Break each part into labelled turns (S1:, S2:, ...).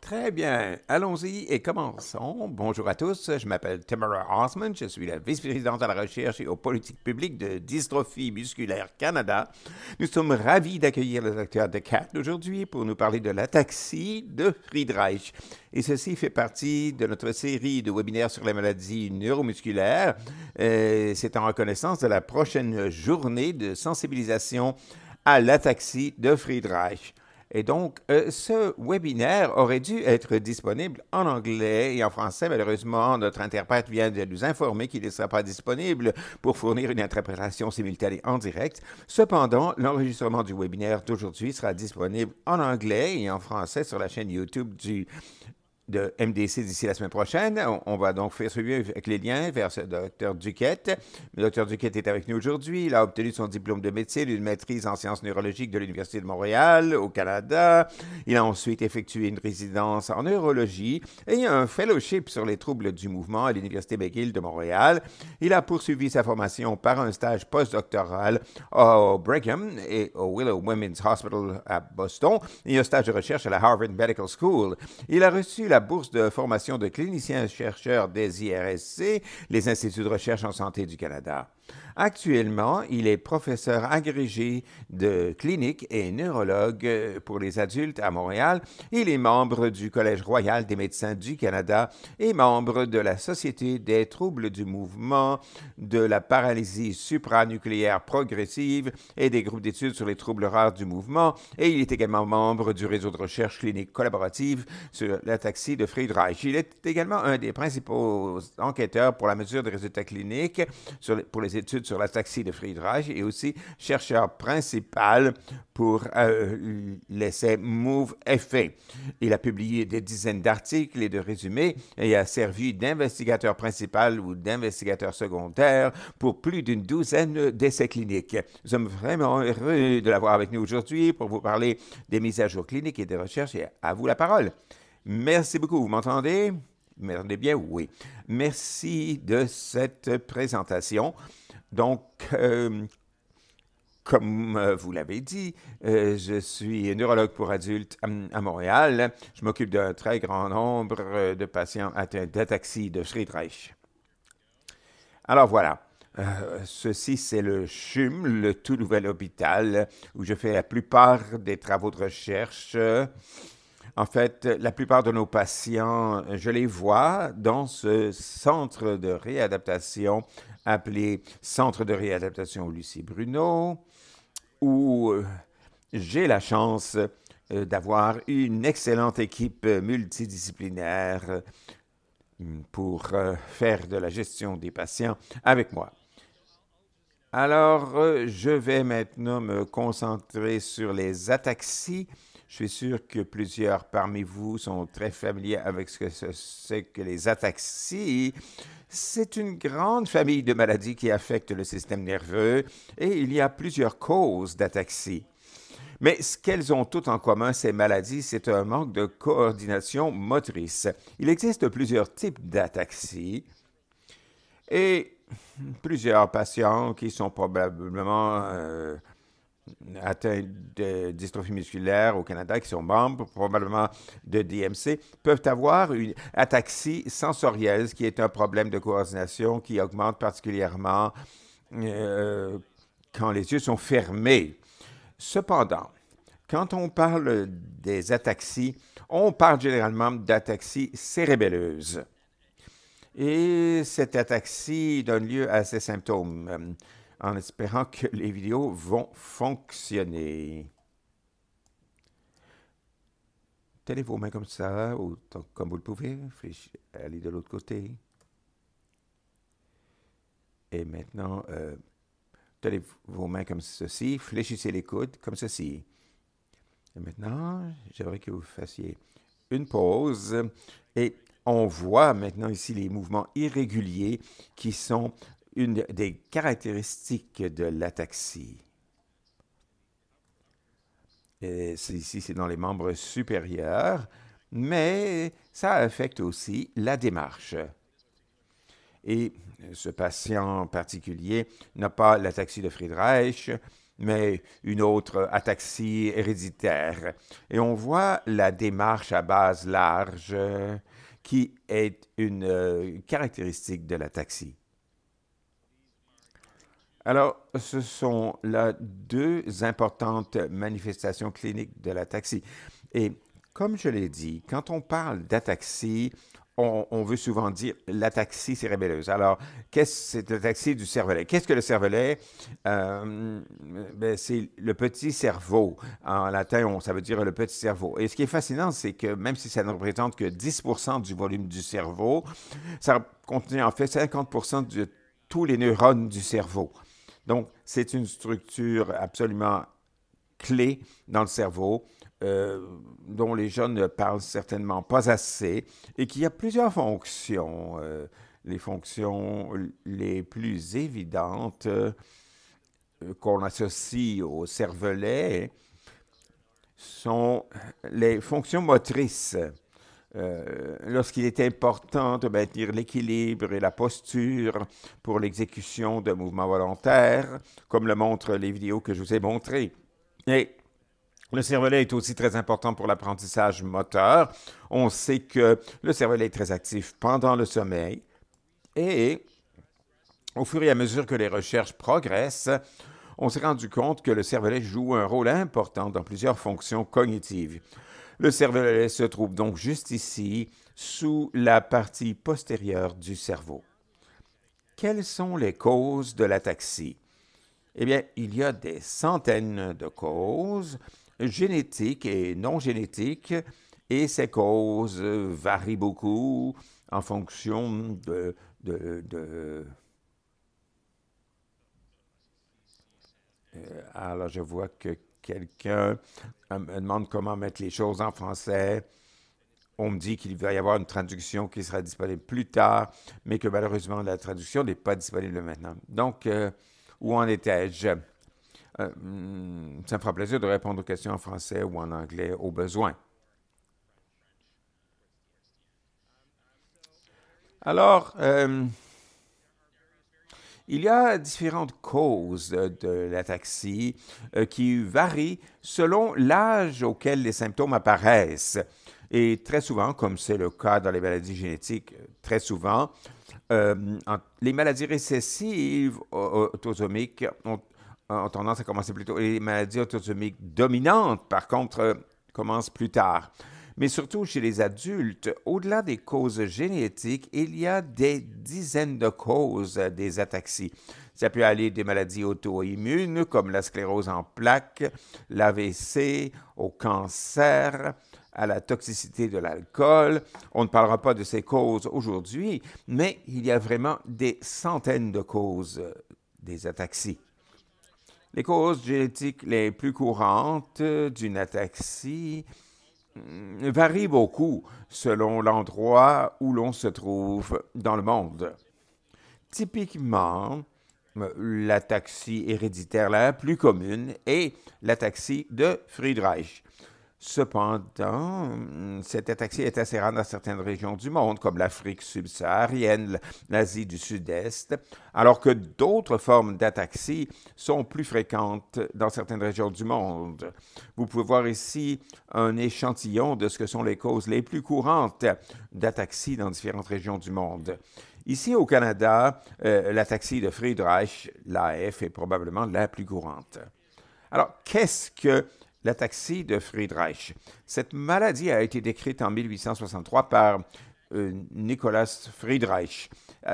S1: Très bien. Allons-y et commençons. Bonjour à tous. Je m'appelle Tamara Osmond. Je suis la vice-présidente à la recherche et aux politiques publiques de Dystrophie musculaire Canada. Nous sommes ravis d'accueillir le docteur Decat aujourd'hui pour nous parler de l'ataxie de Friedreich. Et ceci fait partie de notre série de webinaires sur les maladies neuromusculaires. C'est en reconnaissance de la prochaine journée de sensibilisation à l'ataxie de Friedreich. Et donc, ce webinaire aurait dû être disponible en anglais et en français. Malheureusement, notre interprète vient de nous informer qu'il ne sera pas disponible pour fournir une interprétation simultanée en direct. Cependant, l'enregistrement du webinaire d'aujourd'hui sera disponible en anglais et en français sur la chaîne YouTube de MDC d'ici la semaine prochaine. On va donc faire suivi avec les liens vers ce Dr Duquette. Le Dr Duquette est avec nous aujourd'hui. Il a obtenu son diplôme de médecine, une maîtrise en sciences neurologiques de l'Université de Montréal, au Canada. Il a ensuite effectué une résidence en neurologie et un fellowship sur les troubles du mouvement à l'Université McGill de Montréal. Il a poursuivi sa formation par un stage postdoctoral au Brigham et au Willow Women's Hospital à Boston et un stage de recherche à la Harvard Medical School. Il a reçu la bourse de formation de cliniciens-chercheurs des IRSC, les Instituts de recherche en santé du Canada. Actuellement, il est professeur agrégé de clinique et neurologue pour les adultes à Montréal. Il est membre du Collège royal des médecins du Canada et membre de la Société des troubles du mouvement, de la paralysie supranucléaire progressive et des groupes d'études sur les troubles rares du mouvement. Et il est également membre du réseau de recherche clinique collaborative sur l'ataxie de Friedreich. Il est également un des principaux enquêteurs pour la mesure des résultats cliniques pour les études sur l'ataxie de Friedreich et aussi chercheur principal pour l'essai MOVE-FA. Il a publié des dizaines d'articles et de résumés et a servi d'investigateur principal ou d'investigateur secondaire pour plus d'une douzaine d'essais cliniques. Nous sommes vraiment heureux de l'avoir avec nous aujourd'hui pour vous parler des mises à jour cliniques et des recherches. Et à vous la parole. Merci beaucoup. Vous m'entendez? Vous m'entendez bien? Oui. Merci de cette présentation. Donc, comme vous l'avez dit, je suis neurologue pour adultes à Montréal. Je m'occupe d'un très grand nombre de patients atteints d'ataxie de Friedreich. Alors voilà. Ceci, c'est le CHUM, le tout nouvel hôpital, où je fais la plupart des travaux de recherche. En fait, la plupart de nos patients, je les vois dans ce centre de réadaptation appelé Centre de réadaptation Lucie Bruno, où j'ai la chance d'avoir une excellente équipe multidisciplinaire pour faire de la gestion des patients avec moi. Alors, je vais maintenant me concentrer sur les ataxies. Je suis sûr que plusieurs parmi vous sont très familiers avec ce que c'est que les ataxies. C'est une grande famille de maladies qui affectent le système nerveux et il y a plusieurs causes d'ataxie. Mais ce qu'elles ont toutes en commun, ces maladies, c'est un manque de coordination motrice. Il existe plusieurs types d'ataxie et plusieurs patients qui sont probablement atteints de dystrophie musculaire au Canada, qui sont membres probablement de DMC, peuvent avoir une ataxie sensorielle, ce qui est un problème de coordination qui augmente particulièrement quand les yeux sont fermés. Cependant, quand on parle des ataxies, on parle généralement d'ataxie cérébelleuse. Et cette ataxie donne lieu à ces symptômes, en espérant que les vidéos vont fonctionner. Tenez vos mains comme ça, ou comme vous le pouvez, allez de l'autre côté. Et maintenant, tenez vos mains comme ceci, fléchissez les coudes comme ceci. Et maintenant, j'aimerais que vous fassiez une pause et on voit maintenant ici les mouvements irréguliers qui sont une des caractéristiques de l'ataxie. Ici, c'est dans les membres supérieurs, mais ça affecte aussi la démarche. Et ce patient particulier n'a pas l'ataxie de Friedreich, mais une autre ataxie héréditaire. Et on voit la démarche à base large qui est une caractéristique de l'ataxie. Alors, ce sont là deux importantes manifestations cliniques de l'ataxie. Et comme je l'ai dit, quand on parle d'ataxie, on veut souvent dire l'ataxie cérébelleuse. Alors, qu'est-ce que c'est l'ataxie du cervelet? Qu'est-ce que le cervelet? C'est le petit cerveau. En latin, ça veut dire le petit cerveau. Et ce qui est fascinant, c'est que même si ça ne représente que 10% du volume du cerveau, ça contient en fait 50% de tous les neurones du cerveau. Donc, c'est une structure absolument clé dans le cerveau dont les jeunes ne parlent certainement pas assez et qui a plusieurs fonctions. Les fonctions les plus évidentes qu'on associe au cervelet sont les fonctions motrices. Lorsqu'il est important de maintenir l'équilibre et la posture pour l'exécution de mouvements volontaires, comme le montrent les vidéos que je vous ai montrées. Et le cervelet est aussi très important pour l'apprentissage moteur. On sait que le cervelet est très actif pendant le sommeil et au fur et à mesure que les recherches progressent, on s'est rendu compte que le cervelet joue un rôle important dans plusieurs fonctions cognitives. Le cervelet se trouve donc juste ici, sous la partie postérieure du cerveau. Quelles sont les causes de l'ataxie? Eh bien, il y a des centaines de causes, génétiques et non génétiques, et ces causes varient beaucoup en fonction alors, je vois que quelqu'un me demande comment mettre les choses en français. On me dit qu'il va y avoir une traduction qui sera disponible plus tard, mais que malheureusement, la traduction n'est pas disponible maintenant. Donc, où en étais-je? Ça me fera plaisir de répondre aux questions en français ou en anglais au besoin. Alors, il y a différentes causes de l'ataxie qui varient selon l'âge auquel les symptômes apparaissent. Et très souvent, comme c'est le cas dans les maladies génétiques, très souvent, les maladies récessives autosomiques ont tendance à commencer plus tôt. Et les maladies autosomiques dominantes, par contre, commencent plus tard. Mais surtout chez les adultes, au-delà des causes génétiques, il y a des dizaines de causes des ataxies. Ça peut aller des maladies auto-immunes comme la sclérose en plaques, l'AVC, au cancer, à la toxicité de l'alcool. On ne parlera pas de ces causes aujourd'hui, mais il y a vraiment des centaines de causes des ataxies. Les causes génétiques les plus courantes d'une ataxie varie beaucoup selon l'endroit où l'on se trouve dans le monde. Typiquement, l'ataxie héréditaire la plus commune est l'ataxie de Friedreich. Cependant, cette ataxie est assez rare dans certaines régions du monde, comme l'Afrique subsaharienne, l'Asie du Sud-Est, alors que d'autres formes d'ataxie sont plus fréquentes dans certaines régions du monde. Vous pouvez voir ici un échantillon de ce que sont les causes les plus courantes d'ataxie dans différentes régions du monde. Ici, au Canada, l'ataxie de Friedreich, l'AF, est probablement la plus courante. Alors, qu'est-ce que l'ataxie de Friedreich? Cette maladie a été décrite en 1863 par Nicolas Friedreich.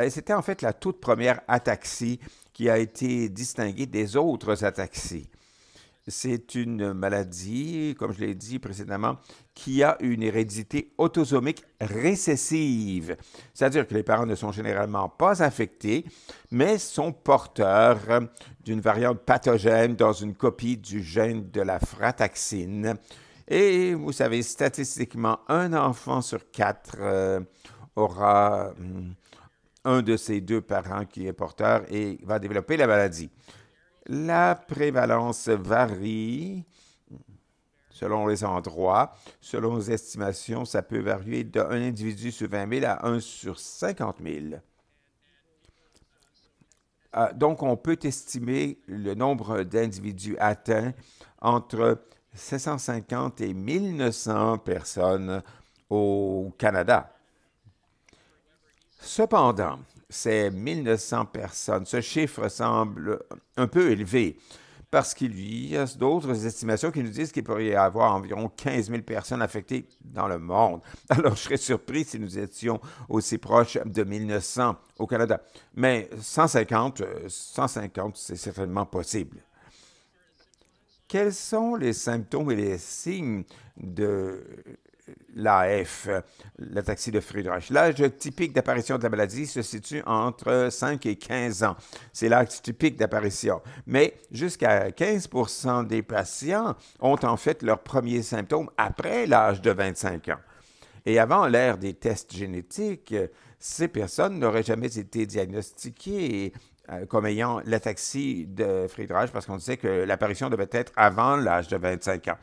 S1: C'était en fait la toute première ataxie qui a été distinguée des autres ataxies. C'est une maladie, comme je l'ai dit précédemment, qui a une hérédité autosomique récessive. C'est-à-dire que les parents ne sont généralement pas affectés, mais sont porteurs d'une variante pathogène dans une copie du gène de la frataxine. Et vous savez, statistiquement, un enfant sur quatre aura un de ses deux parents qui est porteur et va développer la maladie. La prévalence varie selon les endroits. Selon les estimations, ça peut varier d'un individu sur 20 000 à 1 sur 50 000. Donc, on peut estimer le nombre d'individus atteints entre 750 et 1900 personnes au Canada. Cependant, ces 1900 personnes, ce chiffre semble un peu élevé parce qu'il y a d'autres estimations qui nous disent qu'il pourrait y avoir environ 15 000 personnes affectées dans le monde. Alors, je serais surpris si nous étions aussi proches de 1900 au Canada. Mais 150, c'est certainement possible. Quels sont les symptômes et les signes de l'AF, l'ataxie de Friedreich? L'âge typique d'apparition de la maladie se situe entre 5 et 15 ans. C'est l'âge typique d'apparition. Mais jusqu'à 15% des patients ont en fait leurs premiers symptômes après l'âge de 25 ans. Et avant l'ère des tests génétiques, ces personnes n'auraient jamais été diagnostiquées comme ayant l'ataxie de Friedreich parce qu'on disait que l'apparition devait être avant l'âge de 25 ans.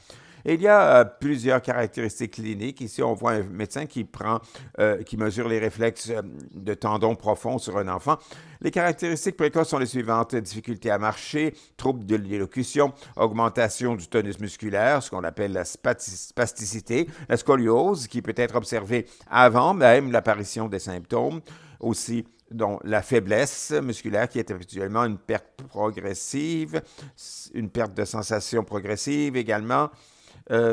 S1: Et il y a plusieurs caractéristiques cliniques. Ici, on voit un médecin qui mesure les réflexes de tendons profonds sur un enfant. Les caractéristiques précoces sont les suivantes: difficulté à marcher, trouble de l'élocution, augmentation du tonus musculaire, ce qu'on appelle la spasticité, la scoliose, qui peut être observée avant même l'apparition des symptômes, aussi dont la faiblesse musculaire qui est habituellement une perte progressive, une perte de sensation progressive également.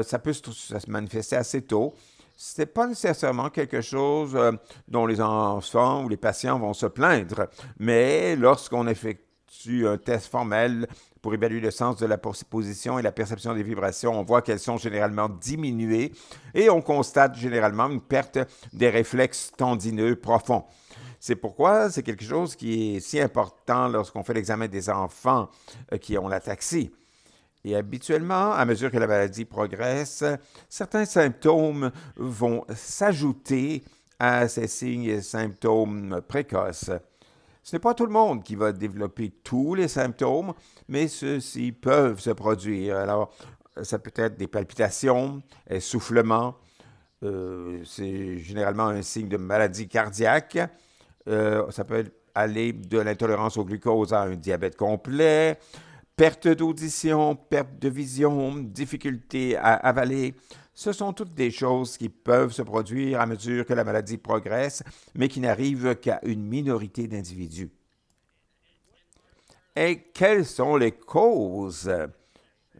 S1: Ça peut se manifester assez tôt. Ce n'est pas nécessairement quelque chose dont les enfants ou les patients vont se plaindre, mais lorsqu'on effectue un test formel pour évaluer le sens de la position et la perception des vibrations, on voit qu'elles sont généralement diminuées et on constate généralement une perte des réflexes tendineux profonds. C'est pourquoi c'est quelque chose qui est si important lorsqu'on fait l'examen des enfants qui ont l'ataxie. Et habituellement, à mesure que la maladie progresse, certains symptômes vont s'ajouter à ces signes et symptômes précoces. Ce n'est pas tout le monde qui va développer tous les symptômes, mais ceux-ci peuvent se produire. Alors, ça peut être des palpitations, essoufflement, c'est généralement un signe de maladie cardiaque. Ça peut aller de l'intolérance au glucose à un diabète complet, perte d'audition, perte de vision, difficulté à avaler. Ce sont toutes des choses qui peuvent se produire à mesure que la maladie progresse, mais qui n'arrivent qu'à une minorité d'individus. Et quelles sont les causes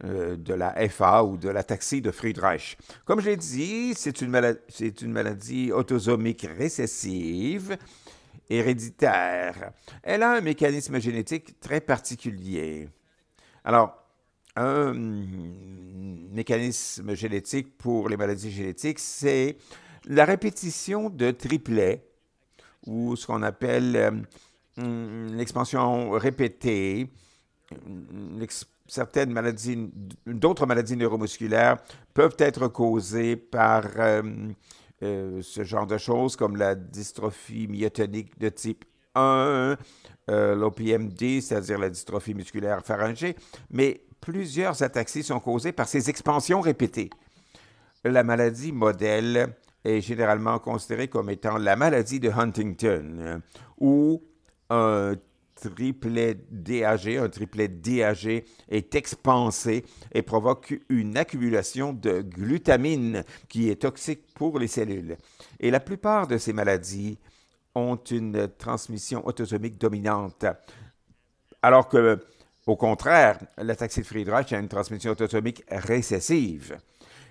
S1: de la FA ou de l'ataxie de Friedreich? Comme je l'ai dit, c'est une maladie autosomique récessive, héréditaire. Elle a un mécanisme génétique très particulier. Alors, un mécanisme génétique pour les maladies génétiques, c'est la répétition de triplets, ou ce qu'on appelle l'expansion répétée. Certaines maladies, d'autres maladies neuromusculaires peuvent être causées par ce genre de choses, comme la dystrophie myotonique de type 1, l'OPMD, c'est-à-dire la dystrophie musculaire pharyngée, mais plusieurs ataxies sont causées par ces expansions répétées. La maladie modèle est généralement considérée comme étant la maladie de Huntington, où un triplet DAG est expansé et provoque une accumulation de glutamine qui est toxique pour les cellules. Et la plupart de ces maladies ont une transmission autosomique dominante, alors que, au contraire, l'ataxie de Friedreich a une transmission autosomique récessive.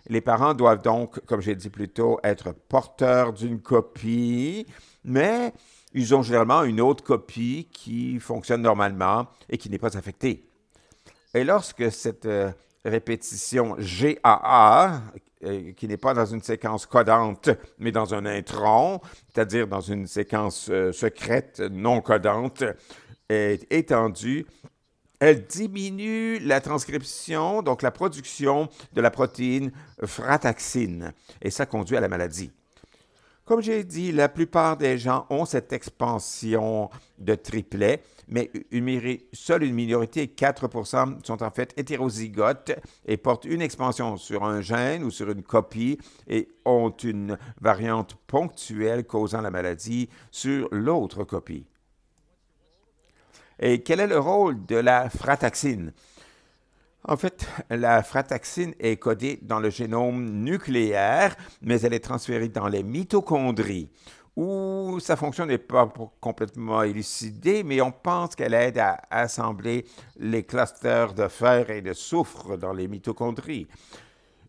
S1: Les parents doivent donc, comme j'ai dit plus tôt, être porteurs d'une copie, mais ils ont généralement une autre copie qui fonctionne normalement et qui n'est pas affectée. Et lorsque cette répétition GAA, qui n'est pas dans une séquence codante, mais dans un intron, c'est-à-dire dans une séquence secrète non codante, est étendue, elle diminue la transcription, donc la production de la protéine frataxine, et ça conduit à la maladie. Comme j'ai dit, la plupart des gens ont cette expansion de triplet, mais seule une minorité, 4%, sont en fait hétérozygotes et portent une expansion sur un gène ou sur une copie et ont une variante ponctuelle causant la maladie sur l'autre copie. Et quel est le rôle de la frataxine? En fait, la frataxine est codée dans le génome nucléaire, mais elle est transférée dans les mitochondries, où sa fonction n'est pas complètement élucidée, mais on pense qu'elle aide à assembler les clusters de fer et de soufre dans les mitochondries.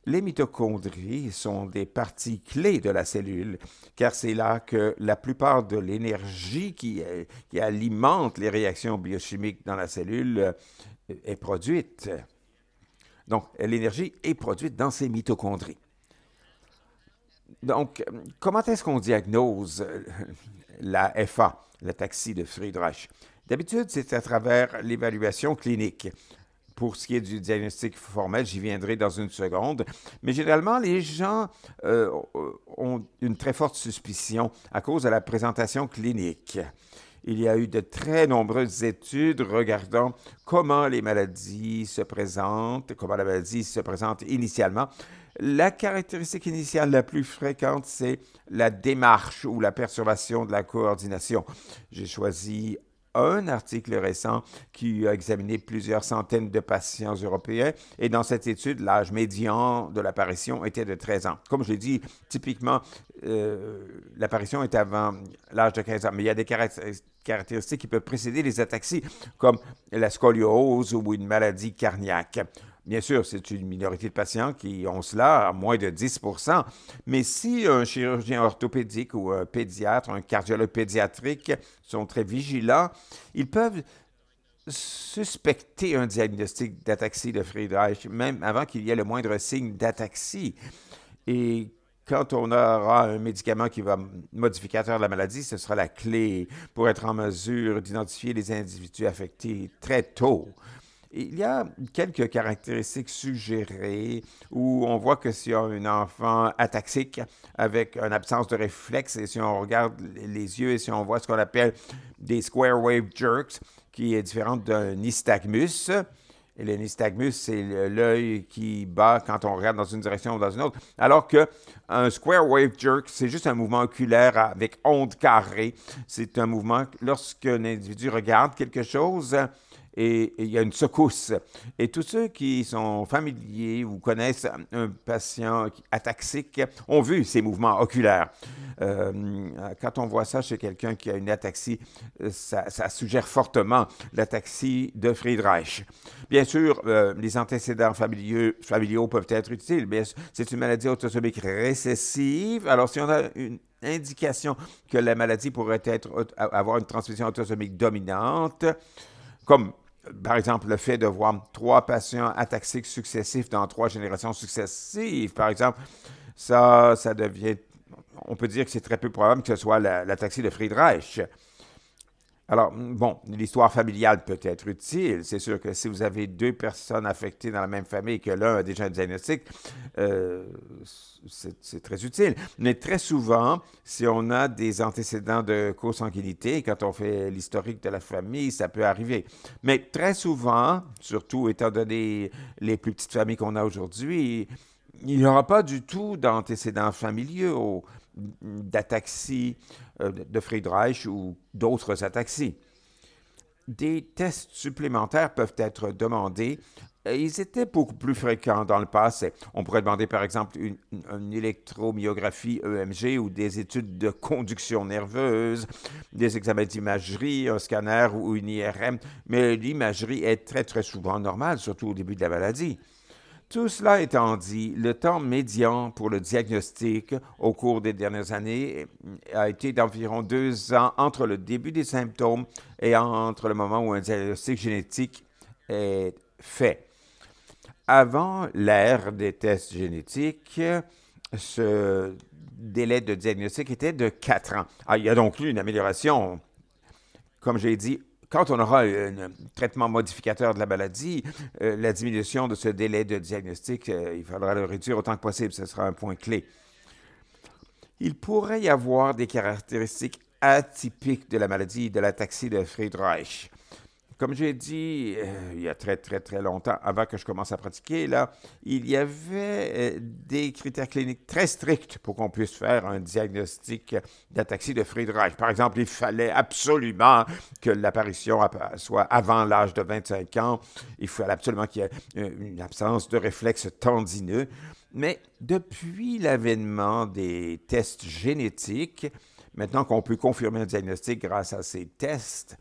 S1: Les mitochondries sont des parties clés de la cellule, car c'est là que la plupart de l'énergie qui alimente les réactions biochimiques dans la cellule est produite. Donc, l'énergie est produite dans ces mitochondries. Donc, comment est-ce qu'on diagnose la FA, l'ataxie de Friedreich? D'habitude, c'est à travers l'évaluation clinique. Pour ce qui est du diagnostic formel, j'y viendrai dans une seconde. Mais généralement, les gens ont une très forte suspicion à cause de la présentation clinique. Il y a eu de très nombreuses études regardant comment les maladies se présentent, comment la maladie se présente initialement. La caractéristique initiale la plus fréquente, c'est la démarche ou la perturbation de la coordination. J'ai choisi un article récent qui a examiné plusieurs centaines de patients européens et dans cette étude, l'âge médian de l'apparition était de 13 ans. Comme je l'ai dit, typiquement, l'apparition est avant l'âge de 15 ans, mais il y a des caractéristiques qui peuvent précéder les ataxies, comme la scoliose ou une maladie cardiaque. Bien sûr, c'est une minorité de patients qui ont cela, à moins de 10 %, mais si un chirurgien orthopédique ou un pédiatre, un cardiologue pédiatrique sont très vigilants, ils peuvent suspecter un diagnostic d'ataxie de Friedreich, même avant qu'il y ait le moindre signe d'ataxie. Et quand on aura un médicament qui va modificateur de la maladie, ce sera la clé pour être en mesure d'identifier les individus affectés très tôt. Il y a quelques caractéristiques suggérées où on voit que si on a un enfant ataxique avec une absence de réflexe et si on regarde les yeux et si on voit ce qu'on appelle des square wave jerks, qui est différent d'un nystagmus. Et le nystagmus, c'est l'œil qui bat quand on regarde dans une direction ou dans une autre, alors qu'un square wave jerk, c'est juste un mouvement oculaire avec ondes carrées. C'est un mouvement lorsqu'un individu regarde quelque chose et il y a une secousse. Et tous ceux qui sont familiers ou connaissent un patient ataxique ont vu ces mouvements oculaires. Quand on voit ça chez quelqu'un qui a une ataxie, ça suggère fortement l'ataxie de Friedreich. Bien sûr, les antécédents familiaux peuvent être utiles. C'est une maladie autosomique récessive. Alors, si on a une indication que la maladie pourrait avoir une transmission autosomique dominante, comme par exemple, le fait de voir 3 patients ataxiques successifs dans 3 générations successives, par exemple, ça devient, on peut dire que c'est très peu probable que ce soit l'ataxie de Friedreich. Alors, bon, l'histoire familiale peut être utile. C'est sûr que si vous avez 2 personnes affectées dans la même famille et que l'un a déjà un diagnostic, c'est très utile. Mais très souvent, si on a des antécédents de consanguinité, quand on fait l'historique de la famille, ça peut arriver. Mais très souvent, surtout étant donné les plus petites familles qu'on a aujourd'hui, il n'y aura pas du tout d'antécédents familiaux d'ataxie de Friedreich ou d'autres ataxies. Des tests supplémentaires peuvent être demandés. Ils étaient beaucoup plus fréquents dans le passé. On pourrait demander, par exemple, une électromyographie EMG ou des études de conduction nerveuse, des examens d'imagerie, un scanner ou une IRM, mais l'imagerie est très, très souvent normale, surtout au début de la maladie. Tout cela étant dit, le temps médian pour le diagnostic au cours des dernières années a été d'environ 2 ans entre le début des symptômes et entre le moment où un diagnostic génétique est fait. Avant l'ère des tests génétiques, ce délai de diagnostic était de 4 ans. Il y a donc eu une amélioration. Comme j'ai dit, quand on aura un traitement modificateur de la maladie, la diminution de ce délai de diagnostic, il faudra le réduire autant que possible. Ce sera un point clé. Il pourrait y avoir des caractéristiques atypiques de la maladie de l'ataxie de Friedreich. Comme j'ai dit, il y a très, très, très longtemps, avant que je commence à pratiquer, là, il y avait des critères cliniques très stricts pour qu'on puisse faire un diagnostic d'ataxie de Friedreich. Par exemple, il fallait absolument que l'apparition soit avant l'âge de 25 ans. Il fallait absolument qu'il y ait une absence de réflexe tendineux. Mais depuis l'avènement des tests génétiques, maintenant qu'on peut confirmer un diagnostic grâce à ces tests,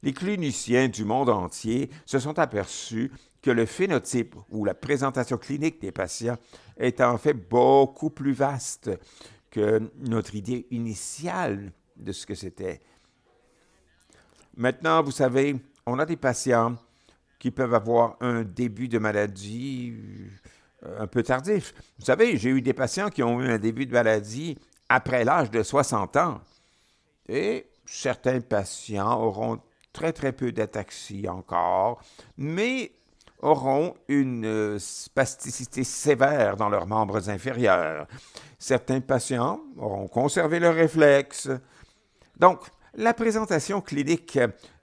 S1: les cliniciens du monde entier se sont aperçus que le phénotype ou la présentation clinique des patients est en fait beaucoup plus vaste que notre idée initiale de ce que c'était. Maintenant, vous savez, on a des patients qui peuvent avoir un début de maladie un peu tardif. Vous savez, j'ai eu des patients qui ont eu un début de maladie après l'âge de 60 ans. Et certains patients auront très, très peu d'ataxie encore, mais auront une spasticité sévère dans leurs membres inférieurs. Certains patients auront conservé leurs réflexes. Donc, la présentation clinique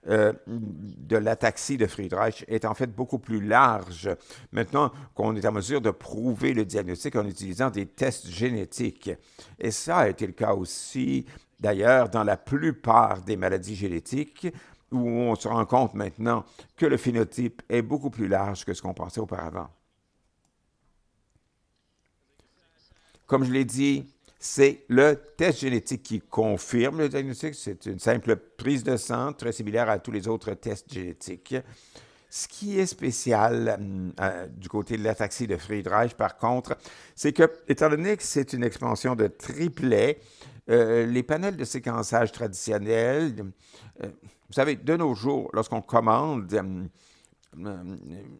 S1: de l'ataxie de Friedreich est en fait beaucoup plus large maintenant qu'on est en mesure de prouver le diagnostic en utilisant des tests génétiques. Et ça a été le cas aussi, d'ailleurs, dans la plupart des maladies génétiques, où on se rend compte maintenant que le phénotype est beaucoup plus large que ce qu'on pensait auparavant. Comme je l'ai dit, c'est le test génétique qui confirme le diagnostic. C'est une simple prise de sang, très similaire à tous les autres tests génétiques. Ce qui est spécial du côté de l'ataxie de Friedreich, par contre, c'est que, étant donné que c'est une expansion de triplet, les panels de séquençage traditionnels, vous savez, de nos jours, lorsqu'on commande,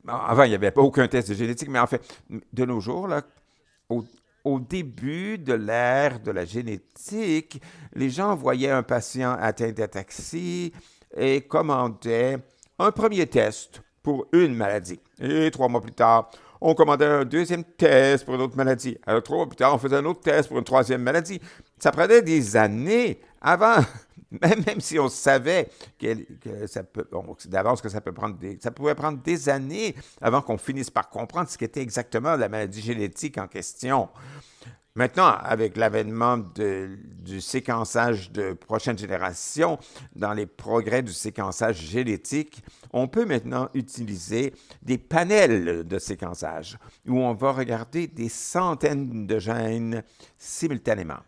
S1: avant, il n'y avait pas aucun test de génétique, mais en fait, de nos jours, là, au début de l'ère de la génétique, les gens voyaient un patient atteint d'ataxie et commandaient un premier test pour une maladie. Et 3 mois plus tard, on commandait un deuxième test pour une autre maladie. Alors 3 mois plus tard, on faisait un autre test pour une troisième maladie. Ça prenait des années avant, même si on savait d'avance que ça pouvait prendre des années avant qu'on finisse par comprendre ce qu'était exactement la maladie génétique en question. Maintenant, avec l'avènement du séquençage de prochaine génération, dans les progrès du séquençage génétique, on peut maintenant utiliser des panels de séquençage où on va regarder des centaines de gènes simultanément.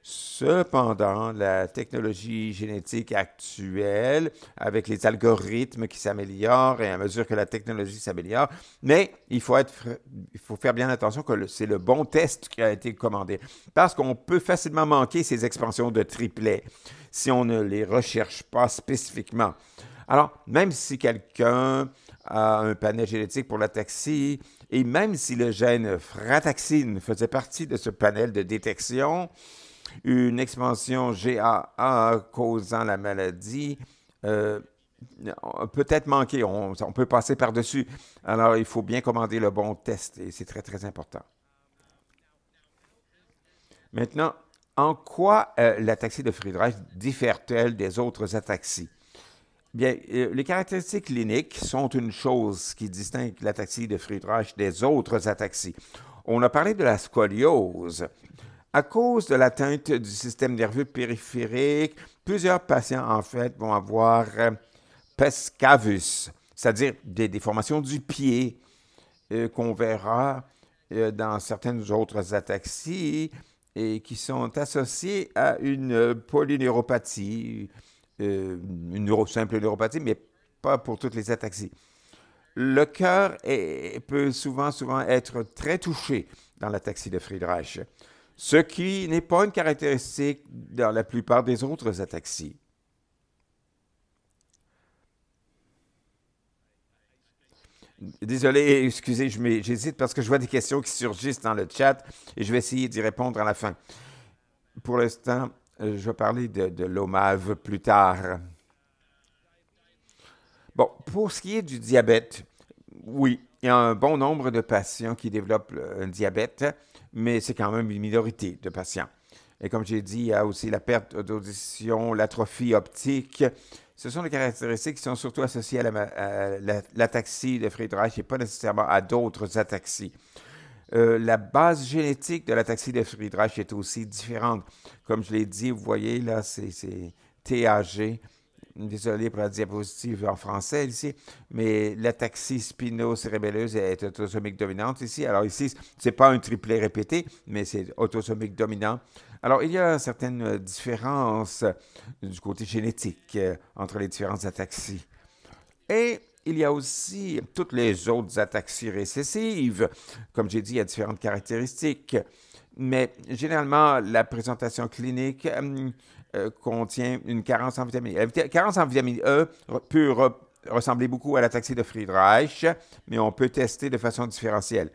S1: Cependant, la technologie génétique actuelle, avec les algorithmes qui s'améliorent et à mesure que la technologie s'améliore, mais il faut faire bien attention que c'est le bon test qui a été commandé, parce qu'on peut facilement manquer ces expansions de triplets si on ne les recherche pas spécifiquement. Alors, même si quelqu'un a un panel génétique pour l'ataxie, et même si le gène frataxine faisait partie de ce panel de détection, une expansion GAA causant la maladie peut être manquée. On peut passer par-dessus. Alors, il faut bien commander le bon test et c'est très, très important. Maintenant, en quoi l'ataxie de Friedreich diffère-t-elle des autres ataxies? Bien, les caractéristiques cliniques sont une chose qui distingue l'ataxie de Friedreich des autres ataxies. On a parlé de la scoliose. À cause de l'atteinte du système nerveux périphérique, plusieurs patients, en fait, vont avoir pes cavus, c'est-à-dire des déformations du pied qu'on verra dans certaines autres ataxies et qui sont associées à une polyneuropathie, une simple neuropathie, mais pas pour toutes les ataxies. Le cœur peut souvent être très touché dans l'ataxie de Friedreich, ce qui n'est pas une caractéristique dans la plupart des autres ataxies. Désolé, excusez, j'hésite parce que je vois des questions qui surgissent dans le chat et je vais essayer d'y répondre à la fin. Pour l'instant, je vais parler de l'OMAV plus tard. Bon, pour ce qui est du diabète, oui, il y a un bon nombre de patients qui développent un diabète, mais c'est quand même une minorité de patients. Et comme j'ai dit, il y a aussi la perte d'audition, l'atrophie optique, Ce sont des caractéristiques qui sont surtout associées à l'ataxie de Friedreich et pas nécessairement à d'autres ataxies. La base génétique de l'ataxie de Friedreich est aussi différente. Comme je l'ai dit, vous voyez là, c'est TAG. Désolé pour la diapositive en français ici, mais l'ataxie spino-cérébelleuse est autosomique dominante ici. Alors ici, ce n'est pas un triplet répété, mais c'est autosomique dominant. Alors, il y a certaines différences du côté génétique entre les différentes ataxies. Et il y a aussi toutes les autres ataxies récessives. Comme j'ai dit, il y a différentes caractéristiques. Mais généralement, la présentation clinique contient une carence en vitamine E. La carence en vitamine E peut ressembler beaucoup à l'ataxie de Friedreich, mais on peut tester de façon différentielle.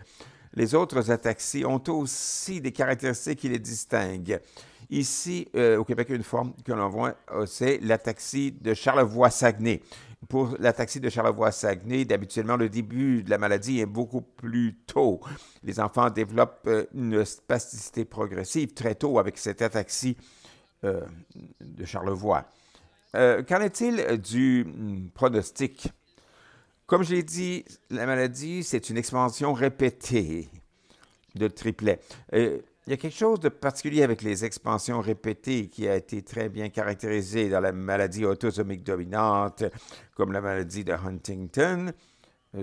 S1: Les autres ataxies ont aussi des caractéristiques qui les distinguent. Ici, au Québec, il y a une forme que l'on voit, c'est l'ataxie de Charlevoix-Saguenay. Pour l'ataxie de Charlevoix-Saguenay, d'habituellement, le début de la maladie est beaucoup plus tôt. Les enfants développent une spasticité progressive très tôt avec cette ataxie de Charlevoix. Qu'en est-il du pronostic? Comme je l'ai dit, la maladie, c'est une expansion répétée de triplet. Il y a quelque chose de particulier avec les expansions répétées qui a été très bien caractérisé dans la maladie autosomique dominante, comme la maladie de Huntington.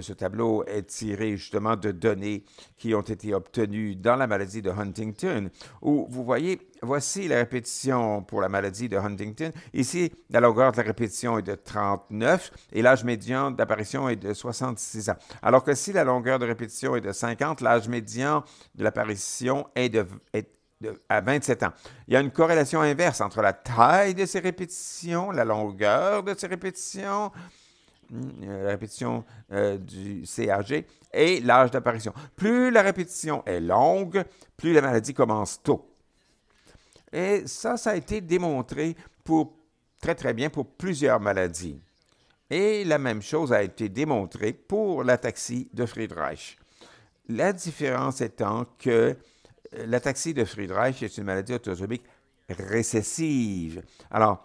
S1: Ce tableau est tiré justement de données qui ont été obtenues dans la maladie de Huntington, où vous voyez, voici la répétition pour la maladie de Huntington. Ici, la longueur de la répétition est de 39 et l'âge médian d'apparition est de 66 ans. Alors que si la longueur de répétition est de 50, l'âge médian de l'apparition est à 27 ans. Il y a une corrélation inverse entre la taille de ces répétitions, la longueur de ces répétitions, la répétition du CAG et l'âge d'apparition. Plus la répétition est longue, plus la maladie commence tôt. Et ça a été démontré très bien pour plusieurs maladies. Et la même chose a été démontrée pour l'ataxie de Friedreich. La différence étant que l'ataxie de Friedreich est une maladie autosomique récessive. Alors,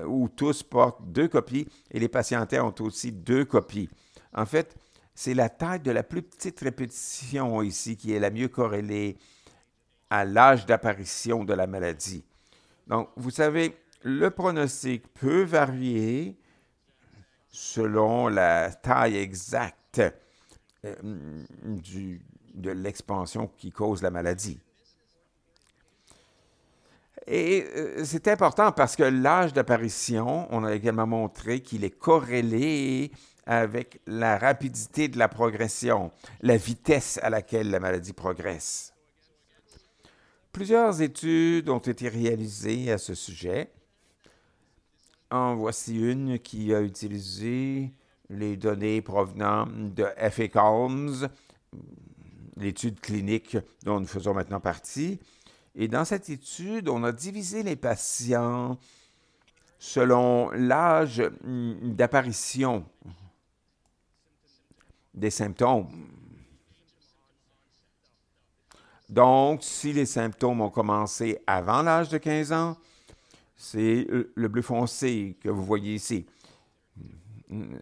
S1: où tous portent 2 copies et les patientaires ont aussi 2 copies. En fait, c'est la taille de la plus petite répétition ici qui est la mieux corrélée à l'âge d'apparition de la maladie. Donc, vous savez, le pronostic peut varier selon la taille exacte de l'expansion qui cause la maladie. Et c'est important parce que l'âge d'apparition, on a également montré qu'il est corrélé avec la rapidité de la progression, la vitesse à laquelle la maladie progresse. Plusieurs études ont été réalisées à ce sujet. En voici une qui a utilisé les données provenant de FACOMS, l'étude clinique dont nous faisons maintenant partie. Et dans cette étude, on a divisé les patients selon l'âge d'apparition des symptômes. Donc, si les symptômes ont commencé avant l'âge de 15 ans, c'est le bleu foncé que vous voyez ici.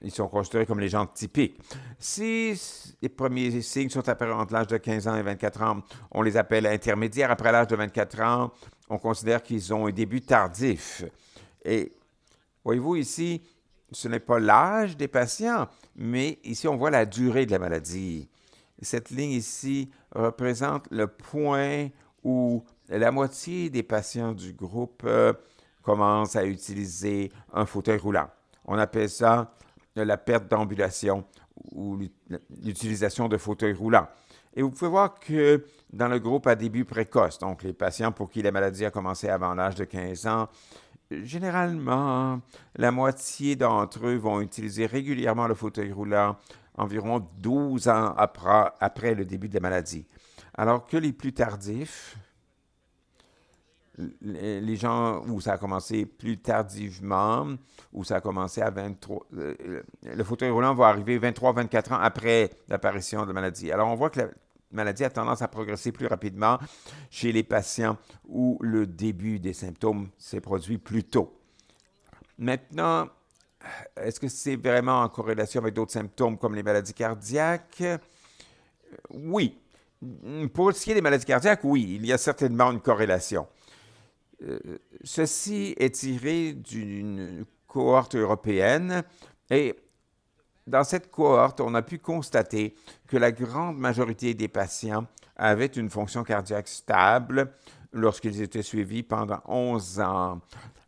S1: Ils sont considérés comme les gens typiques. Si les premiers signes sont apparus entre l'âge de 15 ans et 24 ans, on les appelle intermédiaires. Après l'âge de 24 ans, on considère qu'ils ont un début tardif. Et voyez-vous ici, ce n'est pas l'âge des patients, mais ici, on voit la durée de la maladie. Cette ligne ici représente le point où la moitié des patients du groupe commencent à utiliser un fauteuil roulant. On appelle ça la perte d'ambulation ou l'utilisation de fauteuils roulants. Et vous pouvez voir que dans le groupe à début précoce, donc les patients pour qui la maladie a commencé avant l'âge de 15 ans, généralement, la moitié d'entre eux vont utiliser régulièrement le fauteuil roulant environ 12 ans après le début de la maladie. Alors que les plus tardifs, les gens où ça a commencé plus tardivement, où ça a commencé à 23... le fauteuil roulant va arriver 23-24 ans après l'apparition de la maladie. Alors, on voit que la maladie a tendance à progresser plus rapidement chez les patients où le début des symptômes s'est produit plus tôt. Maintenant, Est-ce que c'est vraiment en corrélation avec d'autres symptômes comme les maladies cardiaques? Oui. Pour ce qui est des maladies cardiaques, oui, il y a certainement une corrélation. Ceci est tiré d'une cohorte européenne et dans cette cohorte, on a pu constater que la grande majorité des patients avaient une fonction cardiaque stable lorsqu'ils étaient suivis pendant 11 ans.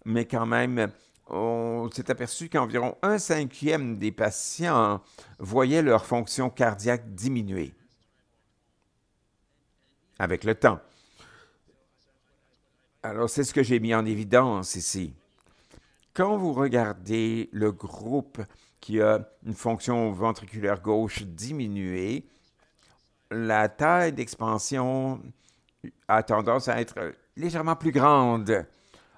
S1: Mais quand même, on s'est aperçu qu'environ un cinquième des patients voyaient leur fonction cardiaque diminuer avec le temps. Alors, c'est ce que j'ai mis en évidence ici. Quand vous regardez le groupe qui a une fonction ventriculaire gauche diminuée, la taille d'expansion a tendance à être légèrement plus grande.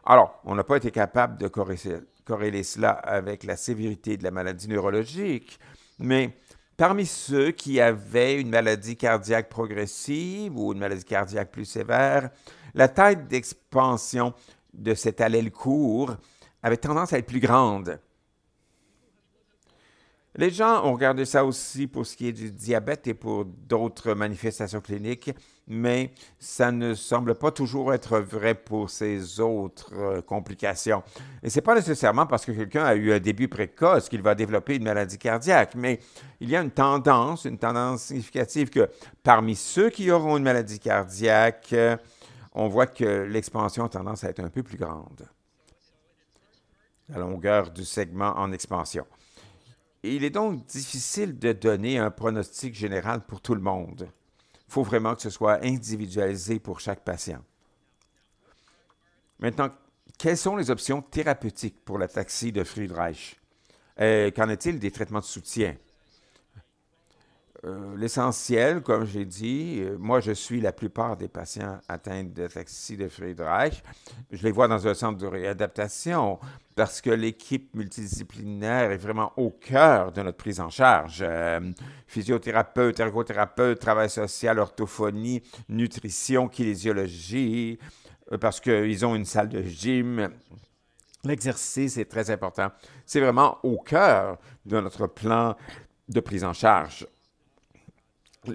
S1: Alors, on n'a pas été capable de corréler cela avec la sévérité de la maladie neurologique, mais parmi ceux qui avaient une maladie cardiaque progressive ou une maladie cardiaque plus sévère, la taille d'expansion de cet allèle court avait tendance à être plus grande. Les gens ont regardé ça aussi pour ce qui est du diabète et pour d'autres manifestations cliniques, mais ça ne semble pas toujours être vrai pour ces autres complications. Et ce n'est pas nécessairement parce que quelqu'un a eu un début précoce qu'il va développer une maladie cardiaque, mais il y a une tendance significative que parmi ceux qui auront une maladie cardiaque, on voit que l'expansion a tendance à être un peu plus grande. La longueur du segment en expansion. Il est donc difficile de donner un pronostic général pour tout le monde. Il faut vraiment que ce soit individualisé pour chaque patient. Maintenant, quelles sont les options thérapeutiques pour l'ataxie de Friedreich? Qu'en est-il des traitements de soutien? L'essentiel, comme j'ai dit, moi je suis la plupart des patients atteints d'ataxie de Friedreich. Je les vois dans un centre de réadaptation parce que l'équipe multidisciplinaire est vraiment au cœur de notre prise en charge. Physiothérapeute, ergothérapeute, travail social, orthophonie, nutrition, kinésiologie, parce qu'ils ont une salle de gym. L'exercice est très important. C'est vraiment au cœur de notre plan de prise en charge.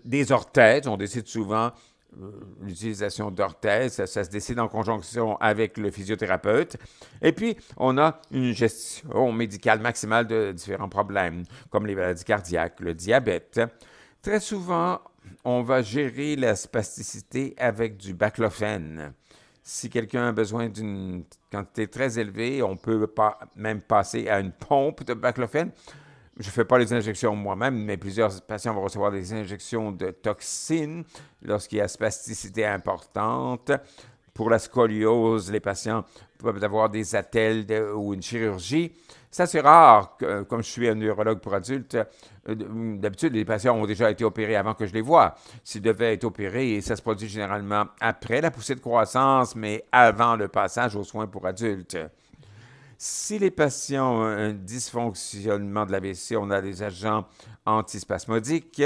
S1: Des orthèses, on décide souvent l'utilisation d'orthèses, ça se décide en conjonction avec le physiothérapeute. Et puis, on a une gestion médicale maximale de différents problèmes, comme les maladies cardiaques, le diabète. Très souvent, on va gérer la spasticité avec du baclofène. Si quelqu'un a besoin d'une quantité très élevée, on peut même passer à une pompe de baclofène. Je ne fais pas les injections moi-même, mais plusieurs patients vont recevoir des injections de toxines lorsqu'il y a spasticité importante. Pour la scoliose, les patients peuvent avoir des attelles ou une chirurgie. Ça, c'est rare. Comme je suis un neurologue pour adultes, d'habitude, les patients ont déjà été opérés avant que je les voie. S'ils devaient être opérés, ça se produit généralement après la poussée de croissance, mais avant le passage aux soins pour adultes. Si les patients ont un dysfonctionnement de l'AVC, on a des agents antispasmodiques.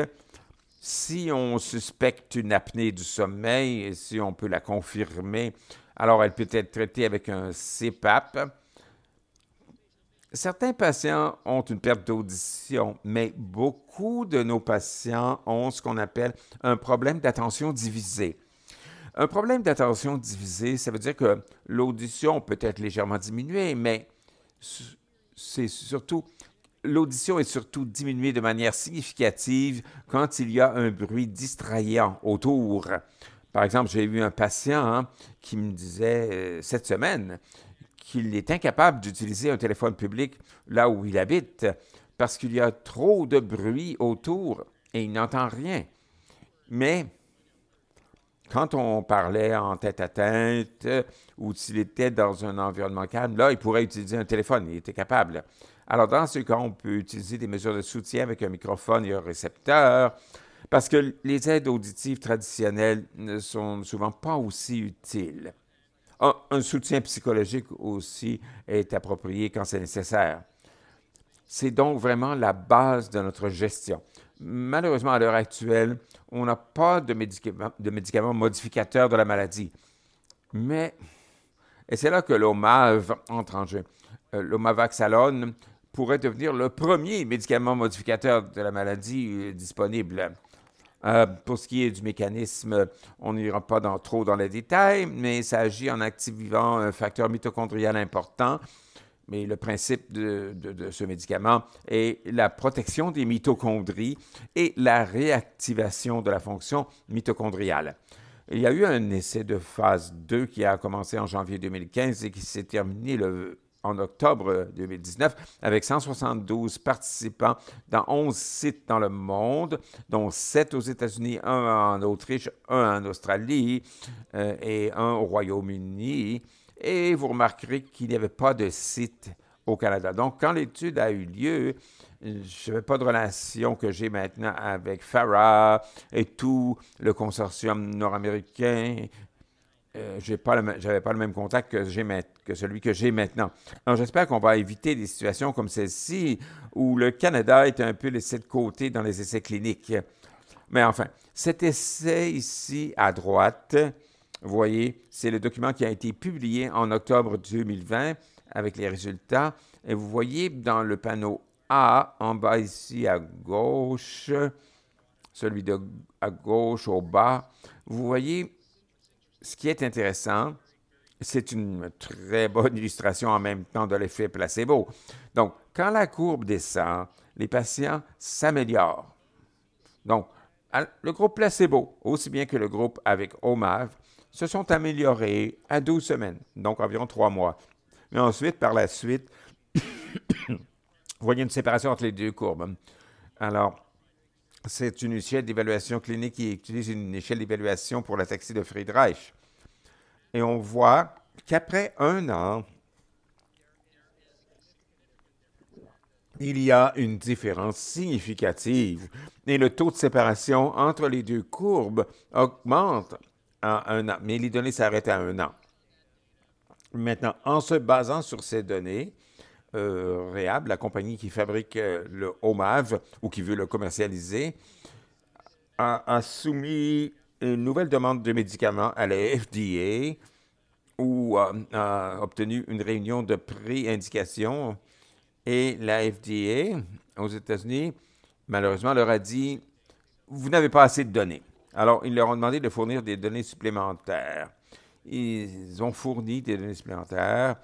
S1: Si on suspecte une apnée du sommeil, et si on peut la confirmer, alors elle peut être traitée avec un CPAP. Certains patients ont une perte d'audition, mais beaucoup de nos patients ont ce qu'on appelle un problème d'attention divisée. Un problème d'attention divisée, ça veut dire que l'audition peut être légèrement diminuée, mais c'est surtout l'audition est surtout diminuée de manière significative quand il y a un bruit distrayant autour. Par exemple, j'ai eu un patient qui me disait cette semaine qu'il est incapable d'utiliser un téléphone public là où il habite parce qu'il y a trop de bruit autour et il n'entend rien. Mais quand on parlait en tête-à-tête ou s'il était dans un environnement calme, là, il pourrait utiliser un téléphone. Il était capable. Alors, dans ce cas, on peut utiliser des mesures de soutien avec un microphone et un récepteur parce que les aides auditives traditionnelles ne sont souvent pas aussi utiles. Un soutien psychologique aussi est approprié quand c'est nécessaire. C'est donc vraiment la base de notre gestion. Malheureusement, à l'heure actuelle, on n'a pas de médicaments modificateurs de la maladie. Mais, et c'est là que l'OMAV entre en jeu. L'Omavaxalone pourrait devenir le premier médicament modificateur de la maladie disponible. Pour ce qui est du mécanisme, on n'ira pas trop dans les détails, mais ça agit en activant un facteur mitochondrial important. Mais le principe de ce médicament est la protection des mitochondries et la réactivation de la fonction mitochondriale. Il y a eu un essai de phase 2 qui a commencé en janvier 2015 et qui s'est terminé en octobre 2019 avec 172 participants dans 11 sites dans le monde, dont 7 aux États-Unis, 1 en Autriche, 1 en Australie et 1 au Royaume-Uni. Et vous remarquerez qu'il n'y avait pas de site au Canada. Donc, quand l'étude a eu lieu, je n'avais pas de relation que j'ai maintenant avec FARA et tout le consortium nord-américain. J'avais pas le même contact que celui que j'ai maintenant. Alors, j'espère qu'on va éviter des situations comme celle-ci où le Canada est un peu laissé de côté dans les essais cliniques. Mais enfin, cet essai ici à droite, vous voyez, c'est le document qui a été publié en octobre 2020 avec les résultats. Et vous voyez dans le panneau A, en bas ici à gauche, celui à gauche au bas, vous voyez, ce qui est intéressant, c'est une très bonne illustration en même temps de l'effet placebo. Donc, quand la courbe descend, les patients s'améliorent. Donc, le groupe placebo, aussi bien que le groupe avec OMAV, se sont améliorés à 12 semaines, donc environ 3 mois. Mais ensuite, par la suite, vous voyez une séparation entre les deux courbes. Alors, c'est une échelle d'évaluation clinique qui utilise une échelle d'évaluation pour l'ataxie de Friedreich. Et on voit qu'après 1 an, il y a une différence significative et le taux de séparation entre les deux courbes augmente en 1 an. Mais les données s'arrêtent à 1 an. Maintenant, en se basant sur ces données, Rehab, la compagnie qui fabrique le OMAV ou qui veut le commercialiser, a soumis une nouvelle demande de médicaments à la FDA ou a obtenu une réunion de pré-indication et la FDA aux États-Unis, malheureusement, leur a dit « Vous n'avez pas assez de données ». Alors, ils leur ont demandé de fournir des données supplémentaires. Ils ont fourni des données supplémentaires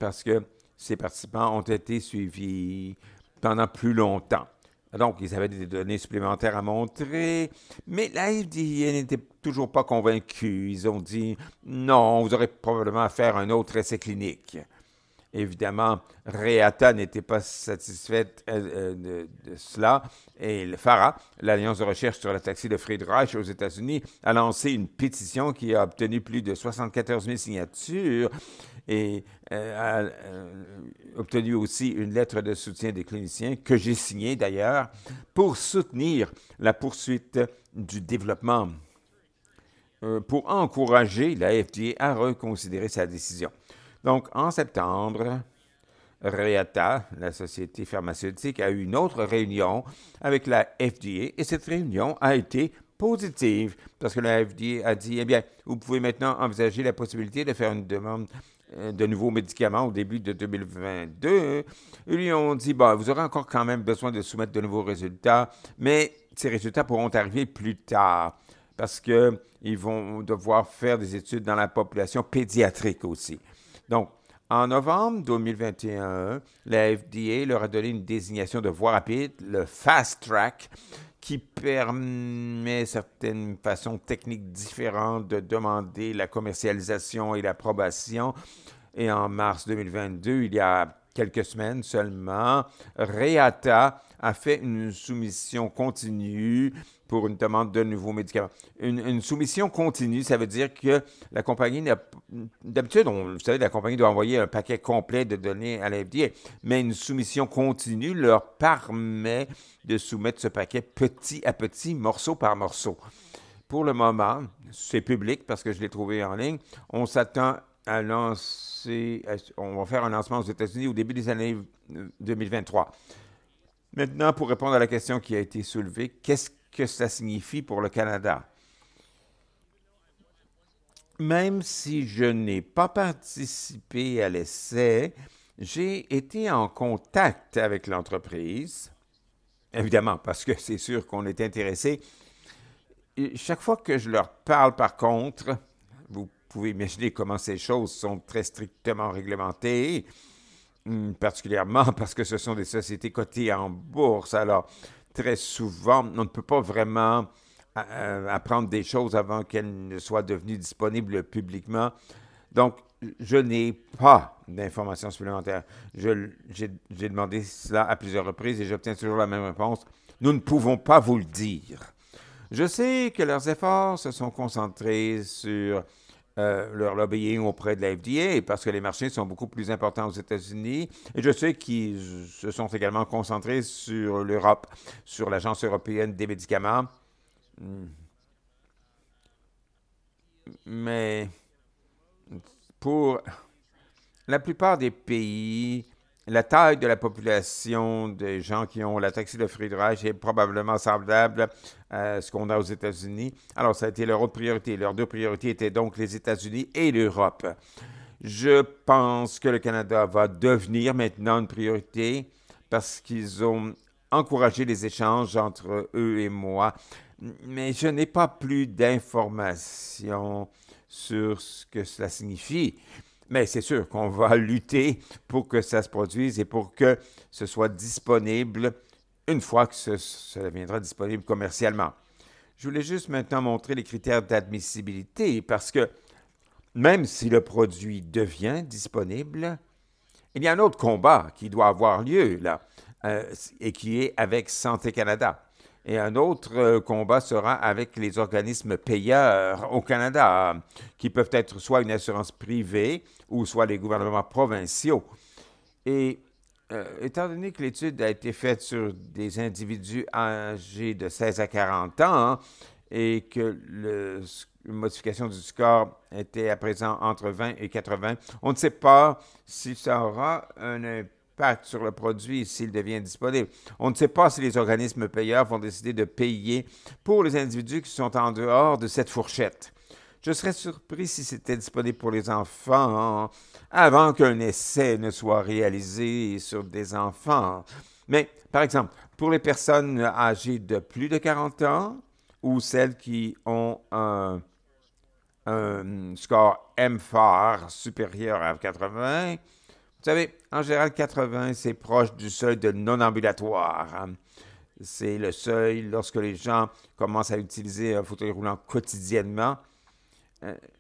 S1: parce que ces participants ont été suivis pendant plus longtemps. Donc, ils avaient des données supplémentaires à montrer, mais la FDA n'était toujours pas convaincue. Ils ont dit « Non, vous aurez probablement à faire un autre essai clinique ». Évidemment, Reata n'était pas satisfaite de cela et le FARA, l'Alliance de recherche sur l'ataxie de Friedreich aux États-Unis, a lancé une pétition qui a obtenu plus de 74 000 signatures et a obtenu aussi une lettre de soutien des cliniciens, que j'ai signée d'ailleurs, pour soutenir la poursuite du développement, pour encourager la FDA à reconsidérer sa décision. Donc, en septembre, Reata, la société pharmaceutique, a eu une autre réunion avec la FDA et cette réunion a été positive parce que la FDA a dit, eh bien, vous pouvez maintenant envisager la possibilité de faire une demande de nouveaux médicaments au début de 2022. Ils lui ont dit, bon, vous aurez encore quand même besoin de soumettre de nouveaux résultats, mais ces résultats pourront arriver plus tard parce qu'ils vont devoir faire des études dans la population pédiatrique aussi. Donc, en novembre 2021, la FDA leur a donné une désignation de voie rapide, le Fast Track, qui permet certaines façons techniques différentes de demander la commercialisation et l'approbation. Et en mars 2022, il y a quelques semaines seulement, Reata a fait une soumission continue pour une demande de nouveaux médicaments. Une soumission continue, ça veut dire que la compagnie d'habitude, vous savez, la compagnie doit envoyer un paquet complet de données à la FDA, mais une soumission continue leur permet de soumettre ce paquet petit à petit, morceau par morceau. Pour le moment, c'est public parce que je l'ai trouvé en ligne, on s'attend à lancer, on va faire un lancement aux États-Unis au début des années 2023. Maintenant, pour répondre à la question qui a été soulevée, qu'est-ce que ça signifie pour le Canada? Même si je n'ai pas participé à l'essai, j'ai été en contact avec l'entreprise, évidemment, parce que c'est sûr qu'on est intéressé. Et chaque fois que je leur parle, par contre, vous pouvez imaginer comment ces choses sont très strictement réglementées, particulièrement parce que ce sont des sociétés cotées en bourse. Alors, très souvent, on ne peut pas vraiment apprendre des choses avant qu'elles ne soient devenues disponibles publiquement. Donc, je n'ai pas d'informations supplémentaires. J'ai demandé cela à plusieurs reprises et j'obtiens toujours la même réponse. Nous ne pouvons pas vous le dire. Je sais que leurs efforts se sont concentrés sur leur lobbying auprès de la FDA parce que les marchés sont beaucoup plus importants aux États-Unis. Et je sais qu'ils se sont également concentrés sur l'Europe, sur l'Agence européenne des médicaments. Mais pour la plupart des pays, la taille de la population des gens qui ont l'ataxie de Friedreich est probablement semblable à ce qu'on a aux États-Unis. Alors, ça a été leur autre priorité. Leurs deux priorités étaient donc les États-Unis et l'Europe. Je pense que le Canada va devenir maintenant une priorité parce qu'ils ont encouragé les échanges entre eux et moi. Mais je n'ai pas plus d'informations sur ce que cela signifie. Mais c'est sûr qu'on va lutter pour que ça se produise et pour que ce soit disponible une fois que cela deviendra disponible commercialement. Je voulais juste maintenant montrer les critères d'admissibilité parce que même si le produit devient disponible, il y a un autre combat qui doit avoir lieu là et qui est avec Santé Canada. Et un autre combat sera avec les organismes payeurs au Canada, qui peuvent être soit une assurance privée ou soit les gouvernements provinciaux. Et étant donné que l'étude a été faite sur des individus âgés de 16 à 40 ans et que la modification du score était à présent entre 20 et 80, on ne sait pas si ça aura un impact sur le produit s'il devient disponible. On ne sait pas si les organismes payeurs vont décider de payer pour les individus qui sont en dehors de cette fourchette. Je serais surpris si c'était disponible pour les enfants avant qu'un essai ne soit réalisé sur des enfants. Mais, par exemple, pour les personnes âgées de plus de 40 ans ou celles qui ont un score mFAR supérieur à 80, vous savez, en général, 80, c'est proche du seuil de non-ambulatoire. C'est le seuil lorsque les gens commencent à utiliser un fauteuil roulant quotidiennement.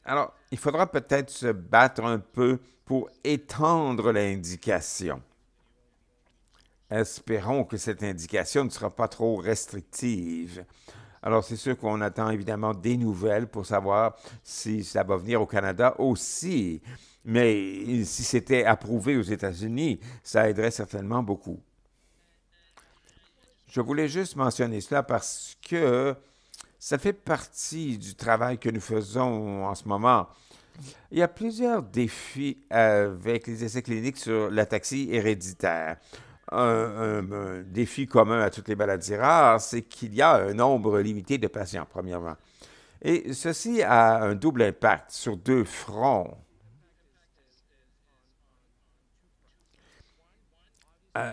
S1: Alors, il faudra peut-être se battre un peu pour étendre l'indication. Espérons que cette indication ne sera pas trop restrictive. Alors, c'est sûr qu'on attend évidemment des nouvelles pour savoir si ça va venir au Canada aussi. Mais si c'était approuvé aux États-Unis, ça aiderait certainement beaucoup. Je voulais juste mentionner cela parce que ça fait partie du travail que nous faisons en ce moment. Il y a plusieurs défis avec les essais cliniques sur l'ataxie héréditaire. Un défi commun à toutes les maladies rares, c'est qu'il y a un nombre limité de patients, premièrement. Et ceci a un double impact sur deux fronts.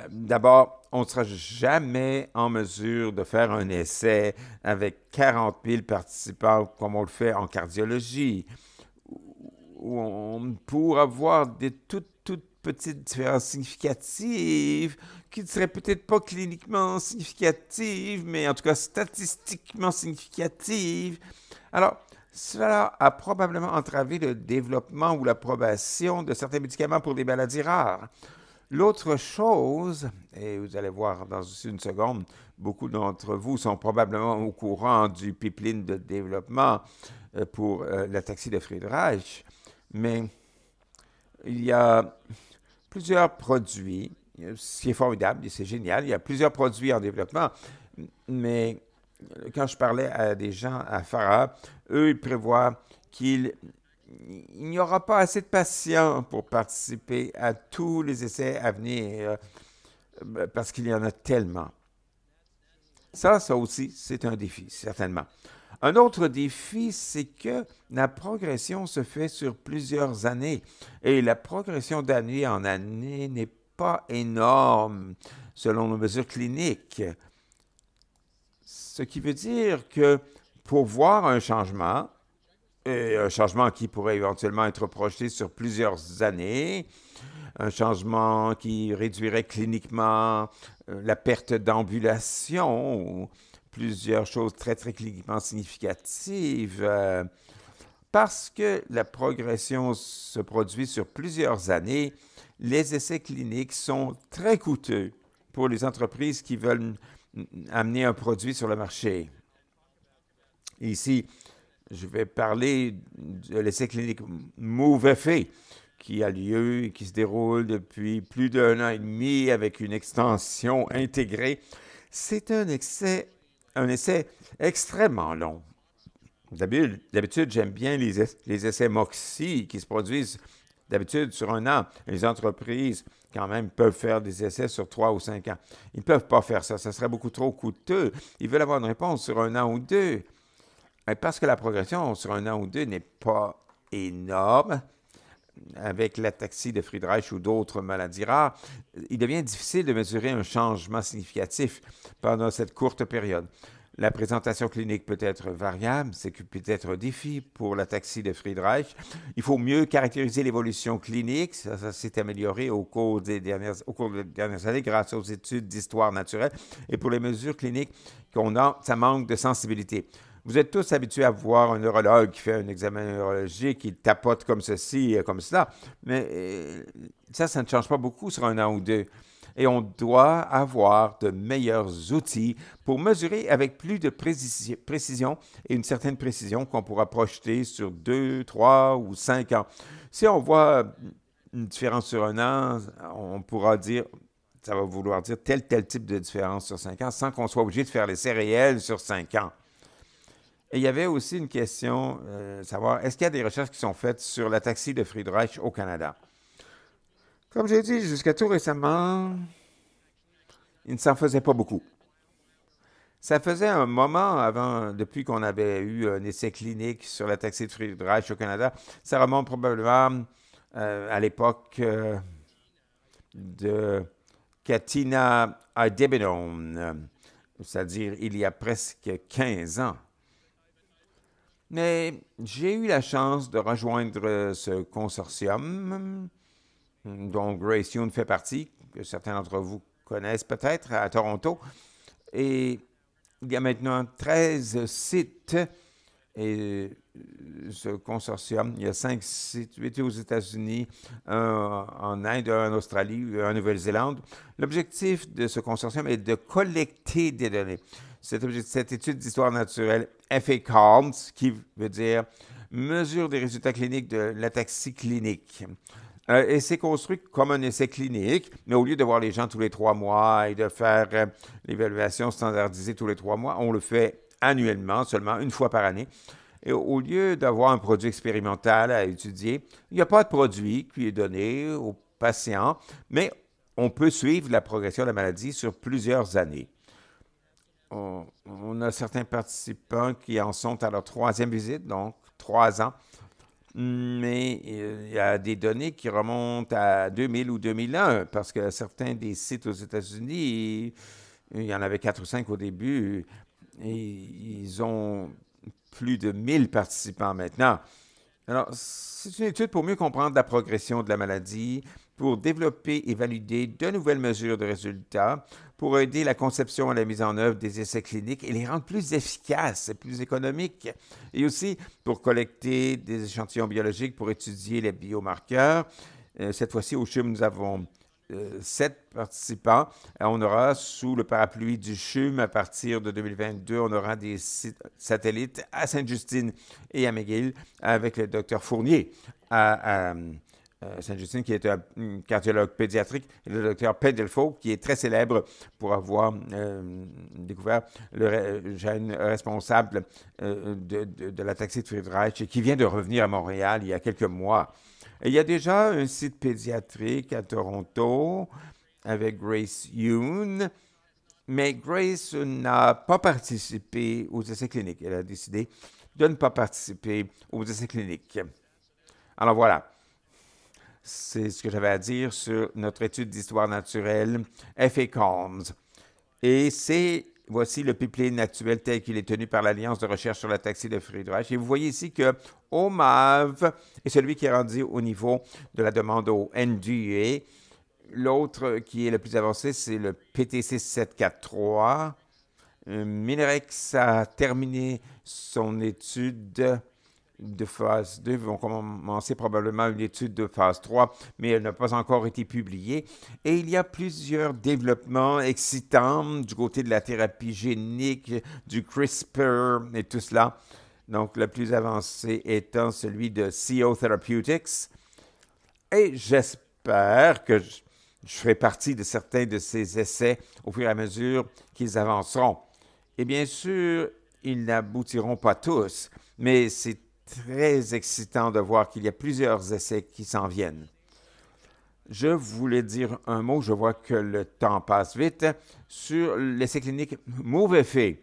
S1: D'abord, on ne sera jamais en mesure de faire un essai avec 40 000 participants comme on le fait en cardiologie, où on pourra voir des toutes petites différences significatives qui ne seraient peut-être pas cliniquement significatives, mais en tout cas statistiquement significatives. Alors, cela a probablement entravé le développement ou l'approbation de certains médicaments pour des maladies rares. L'autre chose, et vous allez voir dans une seconde, beaucoup d'entre vous sont probablement au courant du pipeline de développement pour l'ataxie de Friedreich, mais il y a plusieurs produits, ce qui est formidable, c'est génial, il y a plusieurs produits en développement, mais quand je parlais à des gens à Farah, eux, ils prévoient qu'il n'y aura pas assez de patients pour participer à tous les essais à venir parce qu'il y en a tellement. Ça aussi, c'est un défi, certainement. Un autre défi, c'est que la progression se fait sur plusieurs années et la progression d'année en année n'est pas énorme selon nos mesures cliniques. Ce qui veut dire que pour voir un changement, et un changement qui pourrait éventuellement être projeté sur plusieurs années, un changement qui réduirait cliniquement la perte d'ambulation ou plusieurs choses très, très cliniquement significatives. Parce que la progression se produit sur plusieurs années, les essais cliniques sont très coûteux pour les entreprises qui veulent amener un produit sur le marché. Ici, je vais parler de l'essai clinique MOVE-FA qui a lieu et qui se déroule depuis plus d'un an et demi avec une extension intégrée. C'est un essai extrêmement long. D'habitude, j'aime bien les essais MOXIE qui se produisent d'habitude sur un an. Les entreprises, quand même, peuvent faire des essais sur 3 ou 5 ans. Ils ne peuvent pas faire ça. Ça serait beaucoup trop coûteux. Ils veulent avoir une réponse sur un an ou deux. Et parce que la progression sur un an ou deux n'est pas énorme, avec l'ataxie de Friedreich ou d'autres maladies rares, il devient difficile de mesurer un changement significatif pendant cette courte période. La présentation clinique peut être variable, c'est peut-être un défi pour l'ataxie de Friedreich. Il faut mieux caractériser l'évolution clinique, ça s'est amélioré au cours des dernières années grâce aux études d'histoire naturelle. Et pour les mesures cliniques qu'on a, ça manque de sensibilité. Vous êtes tous habitués à voir un neurologue qui fait un examen neurologique, qui tapote comme ceci, comme cela, mais ça ne change pas beaucoup sur un an ou deux. Et on doit avoir de meilleurs outils pour mesurer avec plus de précision et une certaine précision qu'on pourra projeter sur 2, 3 ou 5 ans. Si on voit une différence sur un an, on pourra dire, ça va vouloir dire tel type de différence sur 5 ans sans qu'on soit obligé de faire l'essai réel sur 5 ans. Et il y avait aussi une question, savoir, est-ce qu'il y a des recherches qui sont faites sur l'ataxie de Friedreich au Canada? Comme j'ai dit, jusqu'à tout récemment, il ne s'en faisait pas beaucoup. Ça faisait un moment avant, depuis qu'on avait eu un essai clinique sur l'ataxie de Friedreich au Canada. Ça remonte probablement à l'époque de Katina Adebedon, c'est-à-dire il y a presque 15 ans. Mais j'ai eu la chance de rejoindre ce consortium dont Grace Yoon fait partie, que certains d'entre vous connaissent peut-être, à Toronto. Et il y a maintenant 13 sites. Et ce consortium, il y a 5 sites, 8 aux États-Unis, un en Inde, un en Australie, un en Nouvelle-Zélande. L'objectif de ce consortium est de collecter des données. Cette étude d'histoire naturelle FACOMS, qui veut dire mesure des résultats cliniques de l'ataxie clinique. Et c'est construit comme un essai clinique, mais au lieu de voir les gens tous les 3 mois et de faire l'évaluation standardisée tous les 3 mois, on le fait annuellement, seulement une fois par année. Et au lieu d'avoir un produit expérimental à étudier, il n'y a pas de produit qui est donné aux patients, mais on peut suivre la progression de la maladie sur plusieurs années. On a certains participants qui en sont à leur 3e visite, donc 3 ans. Mais il y a des données qui remontent à 2000 ou 2001, parce que certains des sites aux États-Unis, il y en avait 4 ou 5 au début, et ils ont plus de 1000 participants maintenant. Alors, c'est une étude pour mieux comprendre la progression de la maladie, pour développer et valider de nouvelles mesures de résultats, pour aider la conception et la mise en œuvre des essais cliniques et les rendre plus efficaces et plus économiques, et aussi pour collecter des échantillons biologiques pour étudier les biomarqueurs. Cette fois-ci, au CHUM, nous avons 7 participants. On aura, sous le parapluie du CHUM, à partir de 2022, on aura des satellites à Sainte-Justine et à McGill avec le docteur Fournier à Sainte-Justine, qui est un cardiologue pédiatrique, et le docteur Pendelfo, qui est très célèbre pour avoir découvert le gène responsable de l'ataxie de Friedreich et qui vient de revenir à Montréal il y a quelques mois. Et il y a déjà un site pédiatrique à Toronto avec Grace Yoon Mais Grace n'a pas participé aux essais cliniques. Elle a décidé de ne pas participer aux essais cliniques. Alors voilà, c'est ce que j'avais à dire sur notre étude d'histoire naturelle F.A. Combs. Et voici le pipeline actuel tel qu'il est tenu par l'Alliance de recherche sur la taxie de Friedreich. Et vous voyez ici que OMAV est celui qui est rendu au niveau de la demande au NDA. L'autre qui est le plus avancé, c'est le PTC 743. Minerex a terminé son étude de phase 2. Ils vont commencer probablement une étude de phase 3, mais elle n'a pas encore été publiée. Et il y a plusieurs développements excitants du côté de la thérapie génique, du CRISPR et tout cela. Donc, le plus avancé étant celui de CO Therapeutics. Et j'espère que je ferai partie de certains de ces essais au fur et à mesure qu'ils avanceront. Et bien sûr, ils n'aboutiront pas tous, mais c'est très excitant de voir qu'il y a plusieurs essais qui s'en viennent. Je voulais dire un mot, je vois que le temps passe vite, sur l'essai clinique MOVE-FA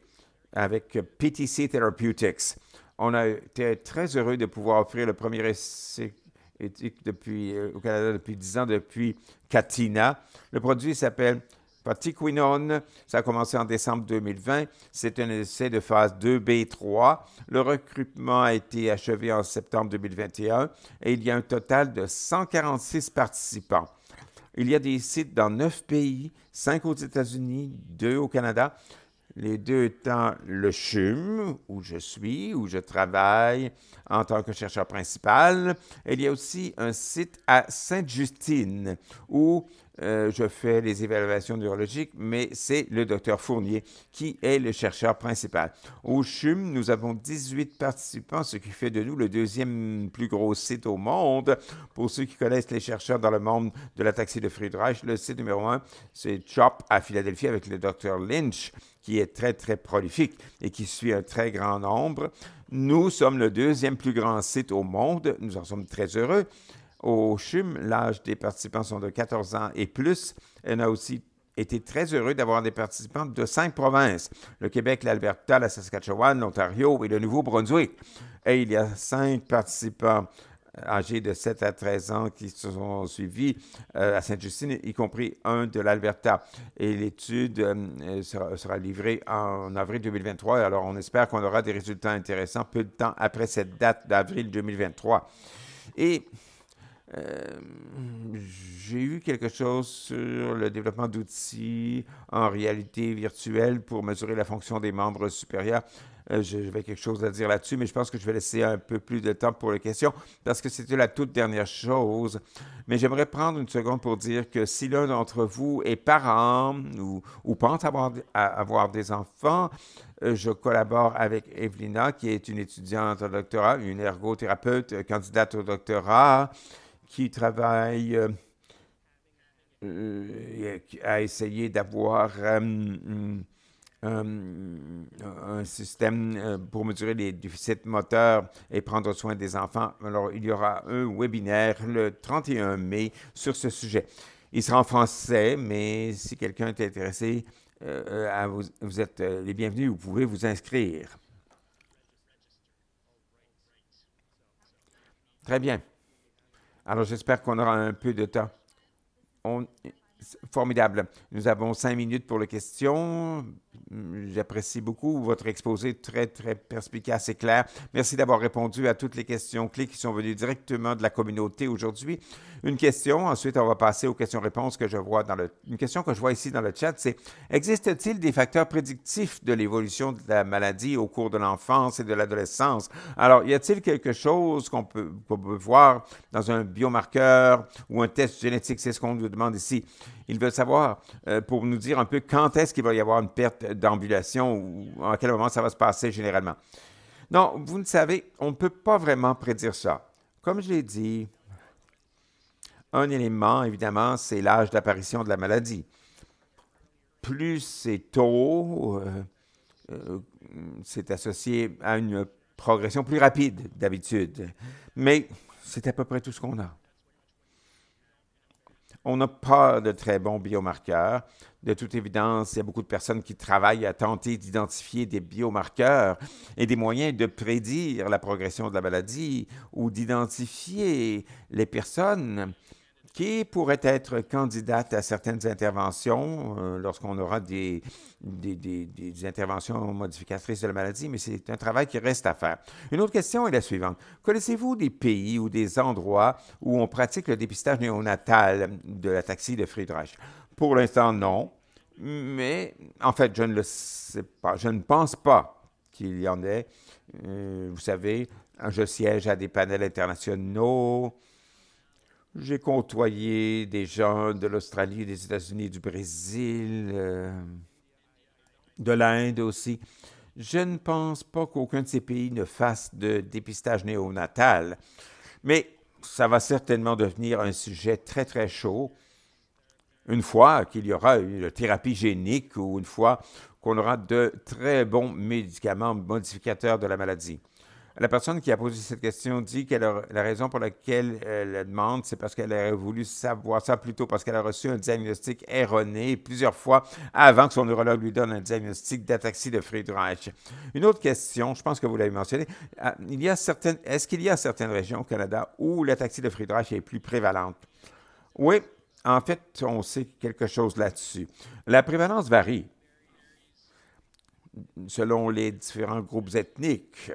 S1: avec PTC Therapeutics. On a été très heureux de pouvoir offrir le premier essai éthique au Canada depuis 10 ans, depuis Katina. Le produit s'appelle Patiquinone. Ça a commencé en décembre 2020. C'est un essai de phase 2B3. Le recrutement a été achevé en septembre 2021 et il y a un total de 146 participants. Il y a des sites dans 9 pays, 5 aux États-Unis, 2 au Canada. Les deux étant le CHUM, où je travaille en tant que chercheur principal. Et il y a aussi un site à Sainte-Justine, où je fais les évaluations neurologiques, mais c'est le docteur Fournier qui est le chercheur principal. Au CHUM, nous avons 18 participants, ce qui fait de nous le deuxième plus gros site au monde. Pour ceux qui connaissent les chercheurs dans le monde de la taxie de Friedreich, le site numéro 1, c'est CHOP à Philadelphie avec le docteur Lynch, qui est très, très prolifique et qui suit un très grand nombre. Nous sommes le deuxième plus grand site au monde. Nous en sommes très heureux. Au CHUM, l'âge des participants sont de 14 ans et plus. On a aussi été très heureux d'avoir des participants de 5 provinces, le Québec, l'Alberta, la Saskatchewan, l'Ontario et le Nouveau-Brunswick. Et il y a 5 participants âgés de 7 à 13 ans qui se sont suivis à Sainte-Justine, y compris un de l'Alberta. Et l'étude sera livrée en avril 2023. Alors, on espère qu'on aura des résultats intéressants peu de temps après cette date d'avril 2023. Et j'ai eu quelque chose sur le développement d'outils en réalité virtuelle pour mesurer la fonction des membres supérieurs. J'avais quelque chose à dire là-dessus, mais je pense que je vais laisser un peu plus de temps pour les questions parce que c'était la toute dernière chose. Mais j'aimerais prendre une seconde pour dire que si l'un d'entre vous est parent ou pense avoir des enfants, je collabore avec Evelina, qui est une étudiante au doctorat, une ergothérapeute candidate au doctorat, qui travaille à essayer d'avoir un système pour mesurer les déficits moteurs et prendre soin des enfants. Alors, il y aura un webinaire le 31 mai sur ce sujet. Il sera en français, mais si quelqu'un est intéressé, vous êtes les bienvenus, vous pouvez vous inscrire. Très bien. Alors, j'espère qu'on aura un peu de temps. Formidable. Nous avons 5 minutes pour les questions. J'apprécie beaucoup votre exposé très, très perspicace et clair. Merci d'avoir répondu à toutes les questions clés qui sont venues directement de la communauté aujourd'hui. Une question, ensuite on va passer aux questions-réponses que je vois une question que je vois ici dans le chat, c'est existe-t-il des facteurs prédictifs de l'évolution de la maladie au cours de l'enfance et de l'adolescence? Alors, y a-t-il quelque chose qu'on peut voir dans un biomarqueur ou un test génétique? C'est ce qu'on nous demande ici. Il veut savoir, pour nous dire un peu quand est-ce qu'il va y avoir une perte d'ambulation ou à quel moment ça va se passer généralement. Non, vous ne savez, on ne peut pas vraiment prédire ça. Comme je l'ai dit, un élément, évidemment, c'est l'âge d'apparition de la maladie. Plus c'est tôt, c'est associé à une progression plus rapide d'habitude. Mais c'est à peu près tout ce qu'on a. On n'a pas de très bons biomarqueurs. De toute évidence, il y a beaucoup de personnes qui travaillent à tenter d'identifier des biomarqueurs et des moyens de prédire la progression de la maladie ou d'identifier les personnes qui pourraient être candidates à certaines interventions lorsqu'on aura des interventions modificatrices de la maladie, mais c'est un travail qui reste à faire. Une autre question est la suivante. Connaissez-vous des pays ou des endroits où on pratique le dépistage néonatal de l'ataxie de Friedreich? Pour l'instant, non, mais en fait, je ne le sais pas. Je ne pense pas qu'il y en ait. Vous savez, je siège à des panels internationaux. J'ai côtoyé des gens de l'Australie, des États-Unis, du Brésil, de l'Inde aussi. Je ne pense pas qu'aucun de ces pays ne fasse de dépistage néonatal, mais ça va certainement devenir un sujet très, très chaud une fois qu'il y aura une thérapie génique ou une fois qu'on aura de très bons médicaments modificateurs de la maladie. La personne qui a posé cette question dit que la raison pour laquelle elle la demande, c'est parce qu'elle aurait voulu savoir ça plus tôt, parce qu'elle a reçu un diagnostic erroné plusieurs fois avant que son neurologue lui donne un diagnostic d'ataxie de Friedreich. Une autre question, je pense que vous l'avez mentionné, est-ce qu'il y a certaines régions au Canada où l'ataxie de Friedreich est plus prévalente? Oui, en fait, on sait quelque chose là-dessus. La prévalence varie selon les différents groupes ethniques.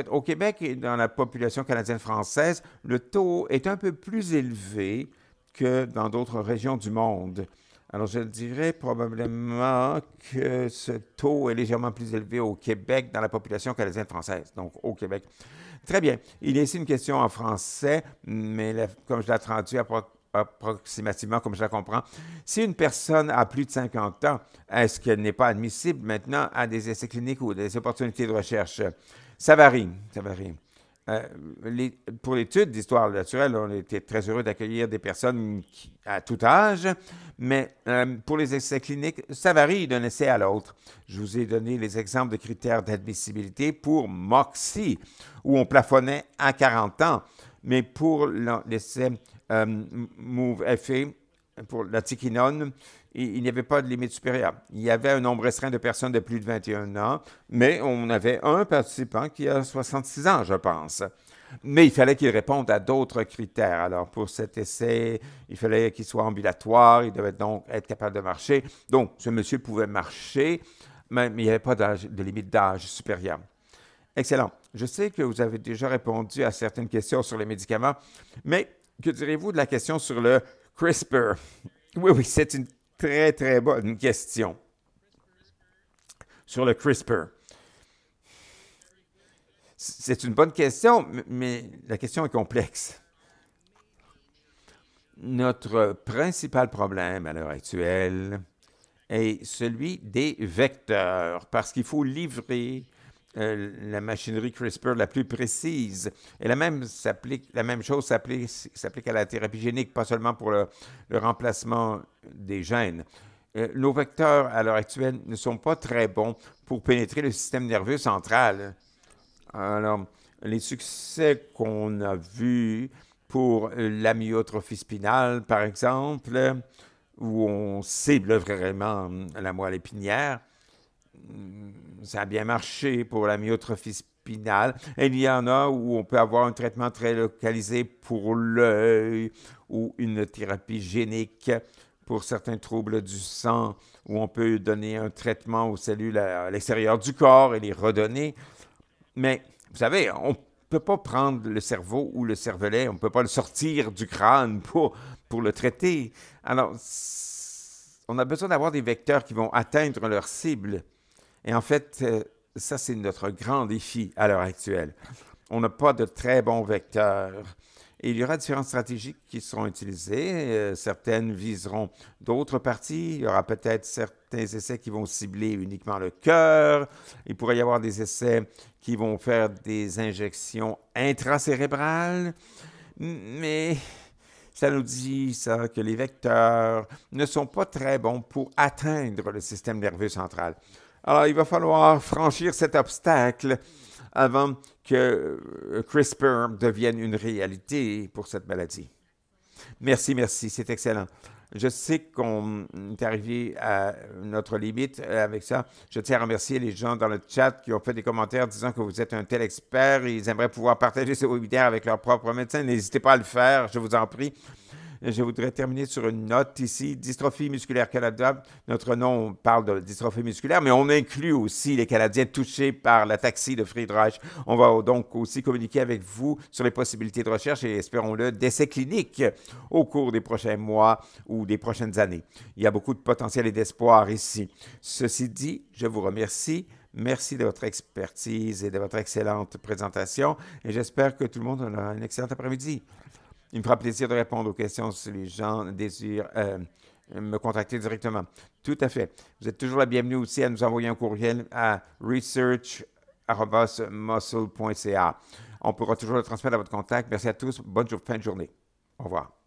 S1: Au Québec et dans la population canadienne-française, le taux est un peu plus élevé que dans d'autres régions du monde. Alors, je dirais probablement que ce taux est légèrement plus élevé au Québec dans la population canadienne-française, donc au Québec. Très bien. Il y a ici une question en français, mais comme je l'ai traduit approximativement, comme je la comprends, si une personne a plus de 50 ans, est-ce qu'elle n'est pas admissible maintenant à des essais cliniques ou des opportunités de recherche? Ça varie, ça varie. Pour l'étude d'histoire naturelle, on était très heureux d'accueillir des personnes à tout âge, mais pour les essais cliniques, ça varie d'un essai à l'autre. Je vous ai donné les exemples de critères d'admissibilité pour MOXIe, où on plafonnait à 40 ans, mais pour l'essai MOVE-FA, pour la tiquinone, il n'y avait pas de limite supérieure. Il y avait un nombre restreint de personnes de plus de 21 ans, mais on avait un participant qui a 66 ans, je pense. Mais il fallait qu'il réponde à d'autres critères. Alors, pour cet essai, il fallait qu'il soit ambulatoire, il devait donc être capable de marcher. Donc, ce monsieur pouvait marcher, mais il n'y avait pas de limite d'âge supérieur. Excellent. Je sais que vous avez déjà répondu à certaines questions sur les médicaments, mais que direz-vous de la question sur le CRISPR? Oui, c'est une très, très bonne question. Sur le CRISPR. C'est une bonne question, mais la question est complexe. Notre principal problème à l'heure actuelle est celui des vecteurs, parce qu'il faut livrer la machinerie CRISPR la plus précise. Et la même chose s'applique à la thérapie génique, pas seulement pour le remplacement des gènes. Nos vecteurs, à l'heure actuelle, ne sont pas très bons pour pénétrer le système nerveux central. Alors, les succès qu'on a vus pour l'amyotrophie spinale, par exemple, où on cible vraiment la moelle épinière, ça a bien marché pour la myotrophie spinale. Et il y en a où on peut avoir un traitement très localisé pour l'œil ou une thérapie génique pour certains troubles du sang, où on peut donner un traitement aux cellules à l'extérieur du corps et les redonner. Mais, vous savez, on ne peut pas prendre le cerveau ou le cervelet, on ne peut pas le sortir du crâne pour le traiter. Alors, on a besoin d'avoir des vecteurs qui vont atteindre leur cible. Et en fait, ça, c'est notre grand défi à l'heure actuelle. On n'a pas de très bons vecteurs. Et il y aura différentes stratégies qui seront utilisées. Certaines viseront d'autres parties. Il y aura peut-être certains essais qui vont cibler uniquement le cœur. Il pourrait y avoir des essais qui vont faire des injections intracérébrales. Mais ça nous dit ça, que les vecteurs ne sont pas très bons pour atteindre le système nerveux central. Alors, il va falloir franchir cet obstacle avant que CRISPR devienne une réalité pour cette maladie. Merci, merci, c'est excellent. Je sais qu'on est arrivé à notre limite avec ça. Je tiens à remercier les gens dans le chat qui ont fait des commentaires disant que vous êtes un tel expert et ils aimeraient pouvoir partager ce webinaire avec leur propre médecin. N'hésitez pas à le faire, je vous en prie. Je voudrais terminer sur une note ici. Dystrophie musculaire Canada, notre nom parle de dystrophie musculaire, mais on inclut aussi les Canadiens touchés par l'ataxie de Friedreich. On va donc aussi communiquer avec vous sur les possibilités de recherche et, espérons-le, d'essais cliniques au cours des prochains mois ou des prochaines années. Il y a beaucoup de potentiel et d'espoir ici. Ceci dit, je vous remercie. Merci de votre expertise et de votre excellente présentation et j'espère que tout le monde aura un excellent après-midi. Il me fera plaisir de répondre aux questions si les gens désirent me contacter directement. Tout à fait. Vous êtes toujours la bienvenue aussi à nous envoyer un courriel à research@muscle.ca. On pourra toujours le transmettre à votre contact. Merci à tous. Bonne fin de journée. Au revoir.